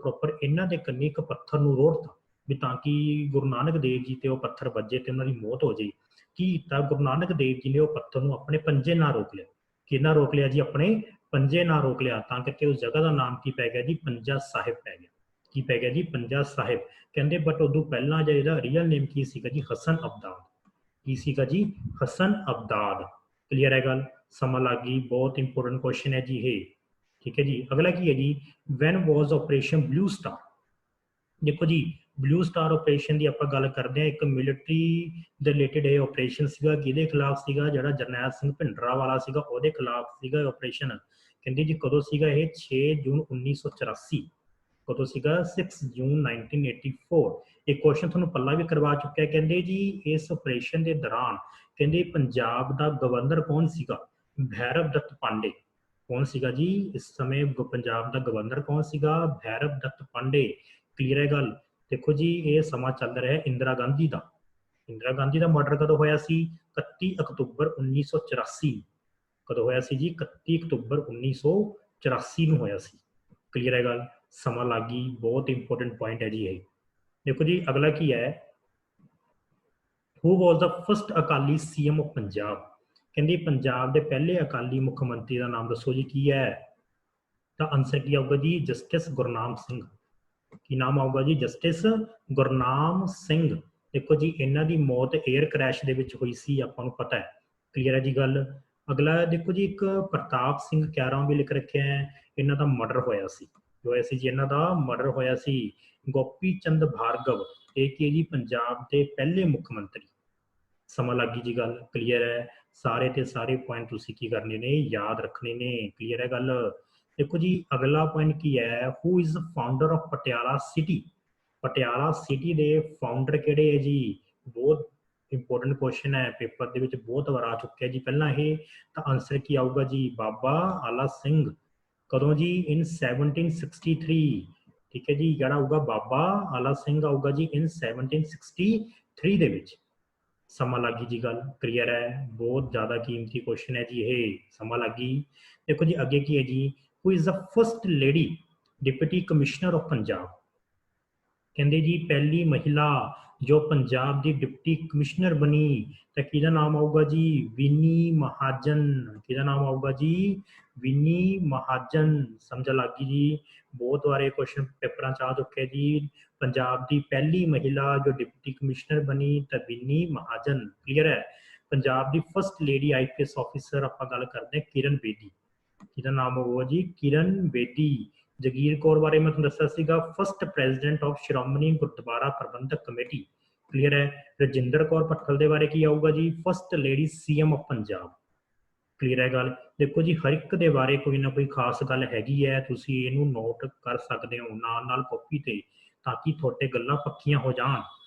ਪ੍ਰੋਪਰ ਇਹਨਾਂ ਦੇ ਕੰਨੀ ਇੱਕ ਪੱਥਰ ਨੂੰ ਰੋੜਤਾ ਵੀ ਤਾਂ ਕਿ ਗੁਰੂ ਨਾਨਕ ਦੇਵ ਜੀ ਤੇ ਉਹ ਪੱਥਰ ਵੱਜੇ ਤੇ ਉਹਨਾਂ ਦੀ ਮੌਤ ਹੋ ਜਾਏ। ਕੀ ਕੀਤਾ ਗੁਰੂ ਨਾਨਕ ਦੇਵ ਜੀ ਨੇ? ਉਹ ਪੱਥਰ ਨੂੰ ਆਪਣੇ ਪੰਜੇ ਨਾਲ ਰੋਕ ਲਿਆ। ਕਿਹਨਾਂ ਰੋਕ ਲਿਆ ਜੀ? ਆਪਣੇ ਪੰਜੇ ਨਾਲ ਰੋਕ ਲਿਆ। ਤਾਂ ਕਰਕੇ ਉਸ ਜਗ੍ਹਾ ਦਾ ਨਾਮ ਕੀ ਪੈ ਗਿਆ ਜੀ? ਪੰਜਾ ਸਾਹਿਬ ਪੈ ਗਿਆ। ਕੀ ਪੈ ਗਿਆ ਜੀ? ਪੰਜਾ ਸਾਹਿਬ। ਕਹਿੰਦੇ ਬਟ ਉਦੋਂ ਪਹਿਲਾਂ ਜਿਹੜਾ ਰੀਅਲ ਨੇਮ ਕੀ ਸੀਗਾ ਜੀ? ਹਸਨ ਅਬਦਾਦ। ਕੀ ਸੀਗਾ ਜੀ? ਹਸਨ ਅਬਦਾਦ। ਕਲੀਅਰ ਹੈ ਗੱਲ। ਸਮਾਂ ਲੱਗ ਗਈ। ਬਹੁਤ ਇੰਪੋਰਟੈਂਟ ਕੁਐਸਚਨ ਹੈ ਜੀ ਇਹ। ਠੀਕ ਹੈ ਜੀ। ਅਗਲਾ ਕੀ ਹੈ ਜੀ, ਵੈਨ ਵਾਜ਼ ਆਪਰੇਸ਼ਨ ਬਲੂ ਸਟਾਰ। ਦੇਖੋ ਜੀ ਬਲੂ ਸਟਾਰ ਆਪਰੇਸ਼ਨ ਦੀ ਆਪਾਂ ਗੱਲ ਕਰਦੇ ਹਾਂ, ਇੱਕ ਮਿਲਟਰੀ ਦੇ ਰਿਲੇਟਿਡ ਇਹ ਆਪਰੇਸ਼ਨ ਸੀਗਾ। ਕਿਹਦੇ ਖਿਲਾਫ ਸੀਗਾ? ਜਿਹੜਾ ਜਰਨੈਲ ਸਿੰਘ ਭਿੰਡਰਾਂਵਾਲਾ ਸੀਗਾ ਉਹਦੇ ਖਿਲਾਫ ਸੀਗਾ ਆਪਰੇਸ਼ਨ। ਕਹਿੰਦੇ ਜੀ ਕਦੋਂ ਸੀਗਾ ਇਹ? 6 ਜੂਨ 1984। ਕਦੋਂ ਸੀਗਾ? 6 ਜੂਨ 1984। ਇਹ ਕੁਐਸਚਨ ਤੁਹਾਨੂੰ ਪੱਲਾ ਵੀ ਕਰਵਾ ਚੁੱਕਿਆ। ਕਹਿੰਦੇ ਜੀ ਇਸ ਆਪਰੇਸ਼ਨ ਦੇ ਦੌਰਾਨ ਕਹਿੰਦੇ ਪੰਜਾਬ ਦਾ ਗਵਰਨਰ ਕੌਣ ਸੀਗਾ? ਭੈਰਵ ਦੱਤ ਪਾਂਡੇ। ਕੌਣ ਸੀਗਾ ਜੀ ਇਸ ਸਮੇਂ ਪੰਜਾਬ ਦਾ ਗਵਰਨਰ? ਕੌਣ ਸੀਗਾ? ਭੈਰਵ ਦੱਤ ਪਾਂਡੇ। ਕਲੀਅਰ ਹੈ ਗੱਲ। ਦੇਖੋ ਜੀ ਇਹ ਸਮਾਂ ਚੱਲ ਰਿਹਾ ਇੰਦਰਾ ਗਾਂਧੀ ਦਾ। ਇੰਦਰਾ ਗਾਂਧੀ ਦਾ ਮਰਡਰ ਕਦੋਂ ਹੋਇਆ ਸੀ? 31 ਅਕਤੂਬਰ 1984। ਕਦੋਂ ਹੋਇਆ ਸੀ ਜੀ? 31 ਅਕਤੂਬਰ 1984 ਨੂੰ ਹੋਇਆ ਸੀ। ਕਲੀਅਰ ਹੈ ਗੱਲ। ਸਮਾਂ ਲੱਗ ਗਈ। ਬਹੁਤ ਇੰਪੋਰਟੈਂਟ ਪੁਆਇੰਟ ਹੈ ਜੀ ਇਹ। ਦੇਖੋ ਜੀ ਅਗਲਾ ਕੀ ਹੈ, who was the first Akali CM of Punjab. ਕਹਿੰਦੇ ਪੰਜਾਬ ਦੇ ਪਹਿਲੇ ਅਕਾਲੀ ਮੁੱਖ ਮੰਤਰੀ ਦਾ ਨਾਮ ਦੱਸੋ ਜੀ ਕੀ ਹੈ? ਤਾਂ ਆਨਸਰ ਕੀ ਆਊਗਾ ਜੀ? ਜਸਟਿਸ ਗੁਰਨਾਮ ਸਿੰਘ। ਕੀ ਨਾਮ ਆਊਗਾ ਜੀ? ਜਸਟਿਸ ਗੁਰਨਾਮ ਸਿੰਘ। ਦੇਖੋ ਜੀ ਇਹਨਾਂ ਦੀ ਮੌਤ 에ਅਰ ਕ੍ਰੈਸ਼ ਦੇ ਵਿੱਚ ਹੋਈ ਸੀ, ਆਪਾਂ ਨੂੰ ਪਤਾ ਹੈ। ਕਲੀਅਰ ਹੈ ਜੀ ਗੱਲ। ਅਗਲਾ ਦੇਖੋ ਜੀ ਇੱਕ ਪ੍ਰਤਾਪ ਸਿੰਘ ਕਿਆਰਾਂ ਵੀ ਲਿਖ ਰੱਖਿਆ ਹੈ, ਇਹਨਾਂ ਦਾ ਮਰਡਰ ਹੋਇਆ ਸੀ। ਜੋ ਹੋਇਆ ਸੀ ਜੀ ਇਹਨਾਂ ਦਾ ਮਰਡਰ ਹੋਇਆ ਸੀ। ਗੋਪੀ ਚੰਦ ਭਾਰਗਵ ਇਹ ਕੀ ਹੈ ਜੀ ਪੰਜਾਬ ਦੇ ਪਹਿਲੇ ਮੁੱਖ ਮੰਤਰੀ। ਸਮਾਂ ਲੱਗ ਗਈ ਜੀ ਗੱਲ, ਕਲੀਅਰ ਹੈ। ਸਾਰੇ ਤੇ ਸਾਰੇ ਪੁਆਇੰਟ ਤੁਸੀਂ ਕੀ ਕਰਨੇ ਨੇ, ਯਾਦ ਰੱਖਣੇ ਨੇ। ਕਲੀਅਰ ਹੈ ਗੱਲ। ਦੇਖੋ ਜੀ ਅਗਲਾ ਪੁਆਇੰਟ ਕੀ ਹੈ, who is founder of Patiala city. Patiala city ਦੇ ਫਾਊਂਡਰ ਕਿਹੜੇ ਹੈ ਜੀ, ਬਹੁਤ ਇੰਪੋਰਟੈਂਟ ਕੁਐਸਚਨ ਹੈ, ਪੇਪਰ ਦੇ ਵਿੱਚ ਬਹੁਤ ਵਾਰ ਆ ਚੁੱਕਿਆ ਜੀ ਪਹਿਲਾਂ ਇਹ। ਤਾਂ ਆਨਸਰ ਕੀ ਆਊਗਾ ਜੀ, ਬਾਬਾ ਆਲਾ ਸਿੰਘ। ਕਦੋਂ ਜੀ, ਇਨ 1763। ਠੀਕ ਹੈ ਜੀ, ਜਿਹੜਾ ਆਊਗਾ ਬਾਬਾ ਆਲਾ ਸਿੰਘ ਆਊਗਾ ਜੀ ਇਨ 1763 ਦੇ ਵਿੱਚ। ਸਮਾਂ ਲੱਗ ਗਈ ਜੀ ਗੱਲ, ਕਲੀਅਰ ਹੈ। ਬਹੁਤ ਜ਼ਿਆਦਾ ਕੀਮਤੀ ਕੁਐਸਚਨ ਹੈ ਜੀ ਇਹ, ਸਮਾਂ ਲੱਗ ਗਈ। ਦੇਖੋ ਜੀ ਅੱਗੇ ਕੀ ਹੈ ਜੀ, who is the first lady deputy commissioner of Punjab. ਕਹਿੰਦੇ ਜੀ ਪਹਿਲੀ ਮਹਿਲਾ ਜੋ ਪੰਜਾਬ ਦੀ ਡਿਪਟੀ ਕਮਿਸ਼ਨਰ ਬਣੀ ਤਾਂ ਕਿਹਦਾ ਨਾਮ ਆਊਗਾ ਜੀ, ਵਿਨੀ ਮਹਾਜਨ। ਕਿਹਦਾ ਨਾਮ ਆਊਗਾ ਜੀ, ਵਿਨੀ ਮਹਾਜਨ। ਸਮਝ ਲੱਗ ਗਈ ਜੀ, ਬਹੁਤ ਵਾਰੇ ਕੁਐਸਚਨ ਪੇਪਰਾਂ 'ਚ ਆ ਚੁੱਕੇ ਜੀ। ਪੰਜਾਬ ਦੀ ਪਹਿਲੀ ਮਹਿਲਾ ਜੋ ਡਿਪਟੀ ਕਮਿਸ਼ਨਰ ਬਣੀ ਤਾਂ ਵਿਨੀ ਮਹਾਜਨ। ਕਲੀਅਰ ਹੈ। ਪੰਜਾਬ ਦੀ ਫਸਟ ਲੇਡੀ ਆਈਪੀਐਸ ਆਫਿਸਰ ਆਪਾਂ ਗੱਲ ਕਰਦੇ ਹਾਂ ਕਿਰਨ ਬੇਦੀ। ਕਿਹਦਾ ਨਾਮ ਹੋਊਗਾ ਜੀ, ਕਿਰਨ ਬੇਦੀ। ਜਗੀਰ ਕੌਰ ਬਾਰੇ ਮੈਂ ਤੁਹਾਨੂੰ ਦੱਸਿਆ ਸੀਗਾ, first president of Shiromani Gurdwara Prabandhak committee. Clear ਹੈ। ਰਜਿੰਦਰ ਕੌਰ ਭੱਠਲ ਦੇ ਬਾਰੇ ਕੀ ਆਊਗਾ ਜੀ, first lady CM of Punjab. Clear ਹੈ ਗੱਲ। ਦੇਖੋ ਜੀ ਹਰ ਇੱਕ ਦੇ ਬਾਰੇ ਕੋਈ ਨਾ ਕੋਈ ਖਾਸ ਗੱਲ ਹੈਗੀ ਹੈ, ਤੁਸੀਂ ਇਹਨੂੰ ਨੋਟ ਕਰ ਸਕਦੇ ਹੋ ਨਾਲ ਨਾਲ ਕਾਪੀ ਤੇ, ਤਾਂ ਕਿ ਤੁਹਾਡੇ ਗੱਲਾਂ ਪੱਕੀਆਂ ਹੋ ਜਾਣ।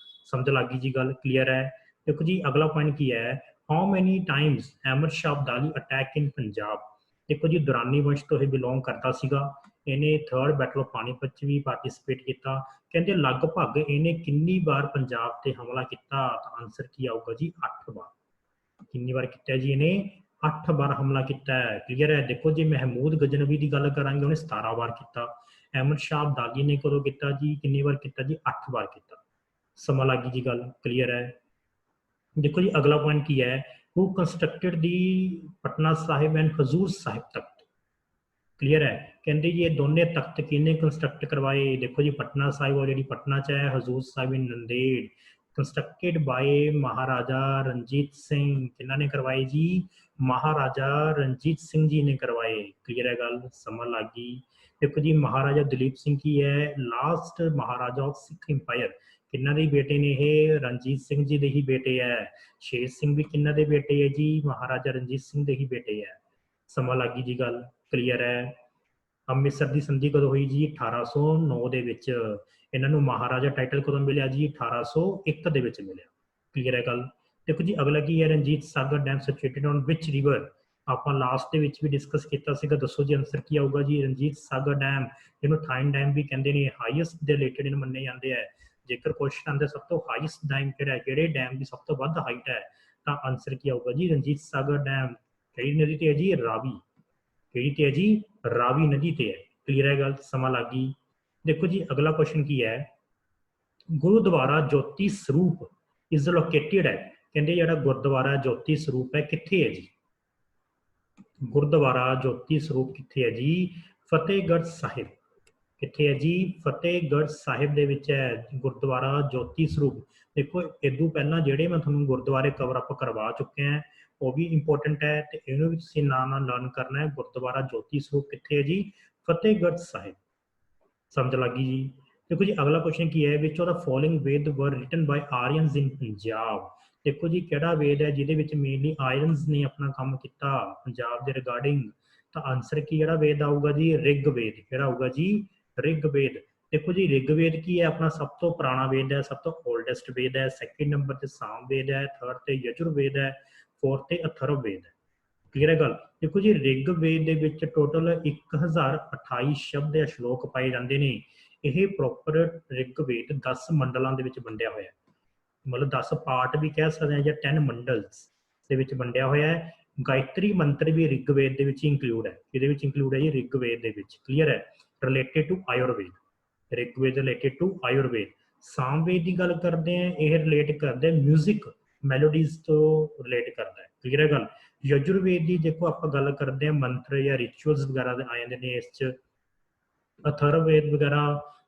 ਸਮਝ ਲੱਗ ਗਈ ਜੀ ਗੱਲ, ਕਲੀਅਰ ਹੈ। ਦੇਖੋ ਜੀ ਅਗਲਾ ਪੁਆਇੰਟ ਕੀ ਹੈ, how many times Ahmad Shah Abdali attack in Punjab. ਦੇਖੋ ਜੀ ਦੁਰਾਨੀ ਵੰਸ਼ ਤੋਂ ਇਹ ਬਿਲੋਂਗ ਕਰਦਾ ਸੀਗਾ। ਇਹਨੇ ਥਰਡ ਬੈਟਲ ਆਫ ਪਾਣੀਪਤ 'ਚ ਵੀ ਪਾਰਟਿਸਿਪੇਟ ਕੀਤਾ। ਕਹਿੰਦੇ ਲਗਭਗ ਇਹਨੇ ਕਿੰਨੀ ਵਾਰ ਪੰਜਾਬ ਤੇ ਹਮਲਾ ਕੀਤਾ, ਤਾਂ ਆਨਸਰ ਕੀ ਆਊਗਾ ਜੀ, 8 ਵਾਰ। ਕਿੰਨੀ ਵਾਰ ਕੀਤਾ ਜੀ ਇਹਨੇ, 8 ਵਾਰ ਹਮਲਾ ਕੀਤਾ ਹੈ। ਕਲੀਅਰ ਹੈ। ਦੇਖੋ ਜੀ ਮਹਿਮੂਦ ਗਜਨਵੀ ਦੀ ਗੱਲ ਕਰਾਂਗੇ, ਉਹਨੇ 17 ਵਾਰ ਕੀਤਾ। ਅਹਿਮਦ ਸ਼ਾਹ ਅਬਦਾਲੀ ਨੇ ਕਦੋਂ ਕੀਤਾ ਜੀ, ਕਿੰਨੀ ਵਾਰ ਕੀਤਾ ਜੀ, 8 ਵਾਰ ਕੀਤਾ। ਸਮਾਂ ਲੱਗ ਗਈ ਜੀ ਗੱਲ, ਕਲੀਅਰ ਹੈ। ਦੇਖੋ ਜੀ ਅਗਲਾ ਪੁਆਇੰਟ ਕੀ ਹੈ, ਹੂ constructed the Patna Sahib and Hazur Sahib Takht. Clear ਹੈ। ਕਹਿੰਦੇ ਜੀ ਇਹ ਦੋਨੇ ਤਖਤ ਕਿਹਨੇ ਕੰਸਟਰਕਟ ਕਰਵਾਏ। ਦੇਖੋ ਜੀ ਪਟਨਾ ਸਾਹਿਬ ਆਲਰੇਡੀ ਪਟਨਾ 'ਚ ਹੈ, Hazur Sahib in Nanded. Constructed by Maharaja Ranjit Singh. ਕਿਹਨਾਂ ਨੇ ਕਰਵਾਏ ਜੀ, ਮਹਾਰਾਜਾ ਰਣਜੀਤ ਸਿੰਘ ਜੀ ਨੇ ਕਰਵਾਏ। ਕਲੀਅਰ ਹੈ ਗੱਲ, ਸਮਾਂ ਲੱਗ ਗਈ। ਦੇਖੋ ਜੀ ਮਹਾਰਾਜਾ ਦਲੀਪ ਸਿੰਘ ਕੀ ਹੈ, last Maharaja of Sikh empire. ਕਿਹਨਾਂ ਦੇ ਬੇਟੇ ਨੇ ਇਹ, ਰਣਜੀਤ ਸਿੰਘ ਜੀ ਦੇ ਹੀ ਬੇਟੇ ਹੈ। ਸ਼ੇਰ ਸਿੰਘ ਵੀ ਕਿਹਨਾਂ ਦੇ ਬੇਟੇ ਹੈ ਜੀ, ਮਹਾਰਾਜਾ ਰਣਜੀਤ ਸਿੰਘ ਦੇ ਹੀ ਬੇਟੇ ਹੈ। ਸਮਾਂ ਲੱਗ ਗਈ ਜੀ ਗੱਲ, ਕਲੀਅਰ ਹੈ। ਅੰਮ੍ਰਿਤਸਰ ਦੀ ਸੰਧੀ ਕਦੋਂ ਹੋਈ ਜੀ, 1809 ਦੇ ਵਿੱਚ। ਇਹਨਾਂ ਨੂੰ ਮਹਾਰਾਜਾ ਟਾਈਟਲ ਕਦੋਂ ਮਿਲਿਆ ਜੀ, 1801 ਦੇ ਵਿੱਚ ਮਿਲਿਆ। ਕਲੀਅਰ ਹੈ ਗੱਲ। ਦੇਖੋ ਜੀ ਅਗਲਾ ਕੀ ਹੈ, Ranjit Sagar dam situated on which river. ਆਪਾਂ ਲਾਸਟ ਦੇ ਵਿੱਚ ਵੀ ਡਿਸਕਸ ਕੀਤਾ ਸੀਗਾ, ਦੱਸੋ ਜੀ ਆਨਸਰ ਕੀ ਆਊਗਾ ਜੀ, ਰਣਜੀਤ ਸਾਗਰ ਡੈਮ। ਇਹਨੂੰ ਥਾਈਨ ਡੈਮ ਵੀ ਕਹਿੰਦੇ ਨੇ, ਹਾਈਐਸਟ ਦੇ ਰਿਲੇਟਡ ਇਹਨੂੰ ਮੰਨੇ ਜਾਂਦੇ ਆ। ਜੇਕਰ ਕੁਐਸਚਨ ਆਉਂਦਾ ਸਭ ਤੋਂ ਹਾਈਐਸਟ ਡੈਮ ਕਿਹੜਾ ਹੈ, ਕਿਹੜੇ ਡੈਮ ਦੀ ਸਭ ਤੋਂ ਵੱਧ ਹਾਈਟ ਹੈ, ਤਾਂ ਆਨਸਰ ਕੀ ਆਊਗਾ ਜੀ, ਰਣਜੀਤ ਸਾਗਰ ਡੈਮ। ਕਿਹੜੀ ਨਦੀ ਤੇ ਹੈ ਜੀ, ਰਾਵੀ। ਕਿਹੜੀ ਤੇ ਹੈ ਜੀ, ਰਾਵੀ ਨਦੀ ਤੇ ਹੈ। ਕਲੀਅਰ ਹੈ ਗੱਲ, ਸਮਾਂ ਲੱਗ ਗਈ। ਦੇਖੋ ਜੀ ਅਗਲਾ ਕੁਐਸਚਨ ਕੀ ਹੈ, ਗੁਰਦੁਆਰਾ ਜੋਤੀ ਸਰੂਪ ਇਜ਼ ਲੋਕੇਟਡ ਹੈ। ਕਹਿੰਦੇ ਜਿਹੜਾ ਗੁਰਦੁਆਰਾ ਜੋਤੀ ਸਰੂਪ ਹੈ ਕਿੱਥੇ ਹੈ ਜੀ, ਗੁਰਦੁਆਰਾ ਜੋਤੀ ਸਰੂਪ ਕਿੱਥੇ ਹੈ ਜੀ, ਫਤਿਹਗੜ੍ਹ ਸਾਹਿਬ। ਕਿੱਥੇ ਹੈ ਜੀ, ਫਤਿਹਗੜ੍ਹ ਸਾਹਿਬ ਦੇ ਵਿੱਚ ਹੈ ਗੁਰਦੁਆਰਾ ਜੋਤੀ ਸਰੂਪ। ਦੇਖੋ ਇਦੋਂ ਪਹਿਲਾਂ ਜਿਹੜੇ ਮੈਂ ਤੁਹਾਨੂੰ ਗੁਰਦੁਆਰੇ ਕਵਰ ਅਪ ਕਰਵਾ ਚੁੱਕੇ ਹਾਂ, ਉਹ ਵੀ ਇੰਪੋਰਟੈਂਟ ਹੈ, ਤੇ ਇਹਨੂੰ ਵੀ ਤੁਸੀਂ ਨਾਲ ਲਰਨ ਕਰਨਾ ਹੈ। ਗੁਰਦੁਆਰਾ ਜੋਤੀ ਸਰੂਪ ਕਿੱਥੇ ਹੈ ਜੀ, ਫਤਿਹਗੜ੍ਹ ਸਾਹਿਬ। ਸਮਝ ਲੱਗੀ ਜੀ। ਦੇਖੋ ਜੀ ਅਗਲਾ ਕੁਐਸਚਨ ਕੀ ਹੈ, ਵਿਚ ਆਫ ਦਾ ਫੋਲੋਇੰਗ ਵੇਦ ਵਰ ਰਿਟਨ ਬਾਈ ਆਰੀਅਨਸ ਇਨ ਪੰਜਾਬ। ਦੇਖੋ ਜੀ ਕਿਹੜਾ ਵੇਦ ਹੈ ਜਿਹਦੇ ਵਿੱਚ ਮੇਨਲੀ ਆਰੀਅਨਸ ਨੇ ਆਪਣਾ ਕੰਮ ਕੀਤਾ ਪੰਜਾਬ ਦੇ ਰਿਗਾਰਡਿੰਗ, ਤਾਂ ਆਨਸਰ ਕੀ ਜਿਹੜਾ ਵੇਦ ਆਊਗਾ ਜੀ, ਰਿਗ ਵੇਦ। ਕਿਹੜਾ ਆਊਗਾ ਜੀ, ਰਿਗ ਵੇਦ। ਦੇਖੋ ਜੀ ਰਿਗ ਵੇਦ ਕੀ ਹੈ, ਆਪਣਾ ਸਭ ਤੋਂ ਪੁਰਾਣਾ ਵੇਦ ਹੈ, ਸਭ ਤੋਂ ਓਲਡੈਸਟ ਵੇਦ ਹੈ। ਸੈਕਿੰਡ ਨੰਬਰ ਤੇ ਸਾਮ ਵੇਦ ਹੈ, ਥਰਡ ਤੇ ਯਜੁਰ ਵੇਦ ਹੈ, ਫੋਰਥ ਤੇ ਅਥਰਵ ਵੇਦ ਹੈ। ਕਲੀਅਰ ਹੈ ਗੱਲ। ਦੇਖੋ ਜੀ ਰਿਗ ਵੇਦ ਦੇ ਵਿੱਚ ਟੋਟਲ 1028 ਸ਼ਬਦ ਜਾਂ ਸ਼ਲੋਕ ਪਾਏ ਜਾਂਦੇ ਨੇ। ਇਹ ਪ੍ਰੋਪਰ ਰਿਗ ਵੇਦ 10 ਮੰਡਲਾਂ ਦੇ ਵਿੱਚ ਵੰਡਿਆ ਹੋਇਆ, ਮਤਲਬ 10 ਪਾਰਟ ਵੀ ਕਹਿ ਸਕਦੇ ਹਾਂ, ਜਾਂ 10 ਮੰਡਲਸ ਦੇ ਵਿੱਚ ਵੰਡਿਆ ਹੋਇਆ ਹੈ। ਗਾਇਤਰੀ ਮੰਤਰ ਵੀ ਰਿਗ ਵੇਦ ਦੇ ਵਿੱਚ ਇੰਕਲੂਡ ਹੈ। ਇਹਦੇ ਵਿੱਚ ਇੰਕਲੂਡ ਹੈ ਜੀ ਰਿਗ ਵੇਦ ਦੇ ਵਿੱਚ। ਕਲੀਅਰ ਹੈ। Related to Ayurveda, Rig Veda related to Ayurveda. Sama Veda ਦੀ ਗੱਲ ਕਰਦੇ ਹਾਂ, ਇਹ ਰਿਲੇਟ ਕਰਦਾ ਮਿਊਜ਼ਿਕ ਮੈਲੋਡੀਜ਼ ਤੋਂ ਰਿਲੇਟ ਕਰਦਾ ਹੈ। ਕਲੀਅਰ ਹੈ ਗੱਲ। ਯਜੁਰਵੇਦ ਦੀ ਦੇਖੋ ਆਪਾਂ ਗੱਲ ਕਰਦੇ ਹਾਂ ਮੰਤਰ ਜਾਂ ਰਿਚੁਅਲਸ ਵਗੈਰਾ ਆ ਜਾਂਦੇ ਨੇ ਇਸ 'ਚ। ਅਥਰਵੇਦ ਵਗੈਰਾ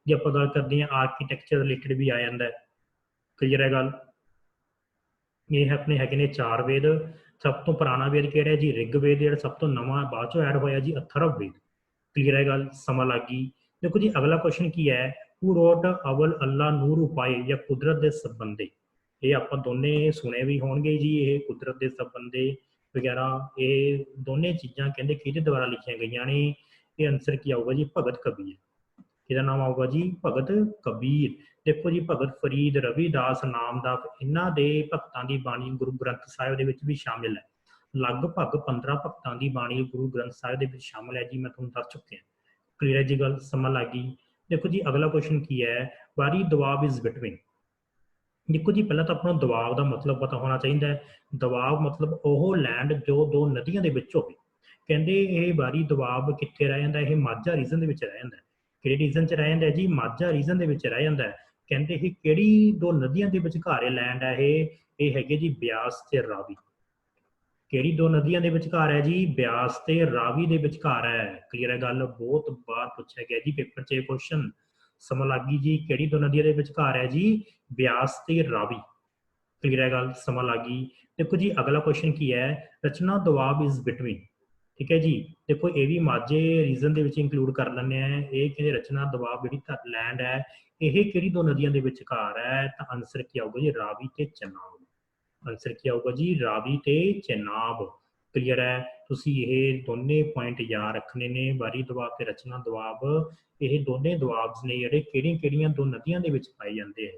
ਦੀ ਆਪਾਂ ਗੱਲ ਕਰਦੇ ਹਾਂ, ਆਰਕੀਟੈਕਚਰ ਰਿਲੇਟਡ ਵੀ ਆ ਜਾਂਦਾ ਹੈ। ਕਲੀਅਰ ਹੈ ਗੱਲ। ਇਹ ਆਪਣੇ ਹੈਗੇ ਨੇ 4 ਵੇਦ। ਸਭ ਤੋਂ ਪੁਰਾਣਾ ਵੇਦ ਕਿਹੜਾ ਹੈ ਜੀ, ਰਿਗ ਵੇਦ। ਜਿਹੜਾ ਸਭ ਤੋਂ ਨਵਾਂ ਬਾਅਦ ਚੋਂ ਐਡ ਹੋਇਆ ਜੀ, ਅਥਰਵ ਵੇਦ। ਕਲੀਅਰ ਹੈ ਗੱਲ, ਸਮਾਂ ਲੱਗ ਗਈ। देखो जी अगला क्वेश्चन की है, हु रोट अवल अल्लाह नूर उपाय या कुदरत दे सबंधे। ये ਆਪਾਂ ਦੋਨੇ ਸੁਣੇ ਵੀ ਹੋਣਗੇ ਜੀ, ਇਹ ਕੁਦਰਤ ਦੇ सबंधे ਵਗੈਰਾ ਇਹ ਦੋਨੇ ਚੀਜ਼ਾਂ ਕਹਿੰਦੇ ਕਿਹਦੇ ਦੁਆਰਾ ਲਿਖੀਆਂ ਗਈਆਂ ਨੇ। ਇਹ ਆਨਸਰ ਕੀ ਆਊਗਾ ਜੀ, ਭਗਤ ਕਬੀਰ। ਇਹਦਾ ਨਾਮ ਆਊਗਾ ਜੀ ਭਗਤ ਕਬੀਰ। ਦੇਖੋ ਜੀ ਭਗਤ ਫਰੀਦ, ਰਵੀਦਾਸ, ਨਾਮਦਾਸ, ਇਹਨਾਂ ਦੇ ਭਗਤਾਂ ਦੀ ਬਾਣੀ ਗੁਰੂ ਗ੍ਰੰਥ ਸਾਹਿਬ ਦੇ ਵਿੱਚ ਵੀ ਸ਼ਾਮਿਲ ਹੈ। ਲਗਭਗ 15 ਭਗਤਾਂ ਦੀ ਬਾਣੀ ਗੁਰੂ ਗ੍ਰੰਥ ਸਾਹਿਬ ਦੇ ਵਿੱਚ ਸ਼ਾਮਿਲ ਹੈ ਜੀ, ਮੈਂ ਤੁਹਾਨੂੰ ਦੱਸ ਚੁੱਕਿਆ। ਕਲੀਅਰ ਹੈ ਜੀ ਗੱਲ, ਸਮਾਂ ਲੱਗ ਗਈ। ਦੇਖੋ ਜੀ ਅਗਲਾ ਕੁਐਸਚਨ ਕੀ ਹੈ, ਵਾਰੀ ਦਬਾਬ ਇਜ਼ ਬਿਟਵੀਨ। ਦੇਖੋ ਜੀ ਪਹਿਲਾਂ ਤਾਂ ਆਪਾਂ ਨੂੰ ਦਬਾਬ ਦਾ ਮਤਲਬ ਪਤਾ ਹੋਣਾ ਚਾਹੀਦਾ ਹੈ। ਦਬਾਬ ਮਤਲਬ ਉਹ ਲੈਂਡ ਜੋ ਦੋ ਨਦੀਆਂ ਦੇ ਵਿੱਚ ਹੋਵੇ। ਕਹਿੰਦੇ ਇਹ ਵਾਰੀ ਦਬਾਬ ਕਿੱਥੇ ਰਹਿ ਜਾਂਦਾ, ਇਹ ਮਾਝਾ ਰੀਜਨ ਦੇ ਵਿੱਚ ਰਹਿ ਜਾਂਦਾ। ਕਿਹੜੇ ਰੀਜਨ 'ਚ ਰਹਿ ਜਾਂਦਾ ਜੀ, ਮਾਝਾ ਰੀਜਨ ਦੇ ਵਿੱਚ ਰਹਿ ਜਾਂਦਾ। ਕਹਿੰਦੇ ਇਹ ਕਿਹੜੀ ਦੋ ਨਦੀਆਂ ਦੇ ਵਿਚਕਾਰੇ ਲੈਂਡ ਹੈ ਇਹ ਹੈਗੇ ਜੀ ਬਿਆਸ ਤੇ ਰਾਵੀ। ਕਿਹੜੀ ਦੋ ਨਦੀਆਂ ਦੇ ਵਿਚਕਾਰ ਹੈ ਜੀ, ਬਿਆਸ ਤੇ ਰਾਵੀ ਦੇ ਵਿਚਕਾਰ ਹੈ। ਕਲੀਅਰ ਹੈ ਗੱਲ, ਬਹੁਤ ਵਾਰ ਪੁੱਛਿਆ ਗਿਆ ਜੀ ਪੇਪਰ 'ਚ ਇਹ ਕੁਐਸਚਨ। ਸਮਝ ਲੱਗ ਗਈ ਜੀ, ਕਿਹੜੀ ਦੋ ਨਦੀਆਂ ਦੇ ਵਿਚਕਾਰ ਹੈ ਜੀ, ਬਿਆਸ ਤੇ ਰਾਵੀ। ਕਲੀਅਰ ਹੈ ਗੱਲ, ਸਮਝ ਲੱਗ ਗਈ। ਦੇਖੋ ਜੀ ਅਗਲਾ ਕੁਐਸਚਨ ਕੀ ਹੈ, ਰਚਨਾ ਦਬਾਬ ਇਜ਼ ਬਿਟਵੀਨ। ਠੀਕ ਹੈ ਜੀ, ਦੇਖੋ ਇਹ ਵੀ ਮਾਝੇ ਰੀਜਨ ਦੇ ਵਿੱਚ ਇੰਕਲੂਡ ਕਰ ਲੈਂਦੇ ਆ। ਇਹ ਕਹਿੰਦੇ ਰਚਨਾ ਦਬਾਬ ਜਿਹੜੀ ਲੈਂਡ ਹੈ ਇਹ ਕਿਹੜੀ ਦੋ ਨਦੀਆਂ ਦੇ ਵਿਚਕਾਰ ਹੈ, ਤਾਂ ਆਨਸਰ ਕੀ ਆਊਗਾ ਜੀ, ਰਾਵੀ ਤੇ ਚਨਾਬ। ਆਨਸਰ ਕੀ ਆਊਗਾ ਜੀ, ਰਾਵੀ ਤੇ ਚਨਾਬ। ਕਲੀਅਰ ਹੈ, ਤੁਸੀਂ ਇਹ ਦੋਨੇ ਪੁਆਇੰਟ ਯਾਦ ਰੱਖਣੇ ਨੇ, ਵਾਰੀ ਦਬਾਬ ਤੇ ਰਚਨਾ ਦਬਾਬ। ਇਹ ਦੋਨੇ ਦਬਾਬ ਨੇ ਜਿਹੜੇ ਕਿਹੜੀਆਂ ਕਿਹੜੀਆਂ ਦੋ ਨਦੀਆਂ ਦੇ ਵਿੱਚ ਪਾਏ ਜਾਂਦੇ ਹੈ।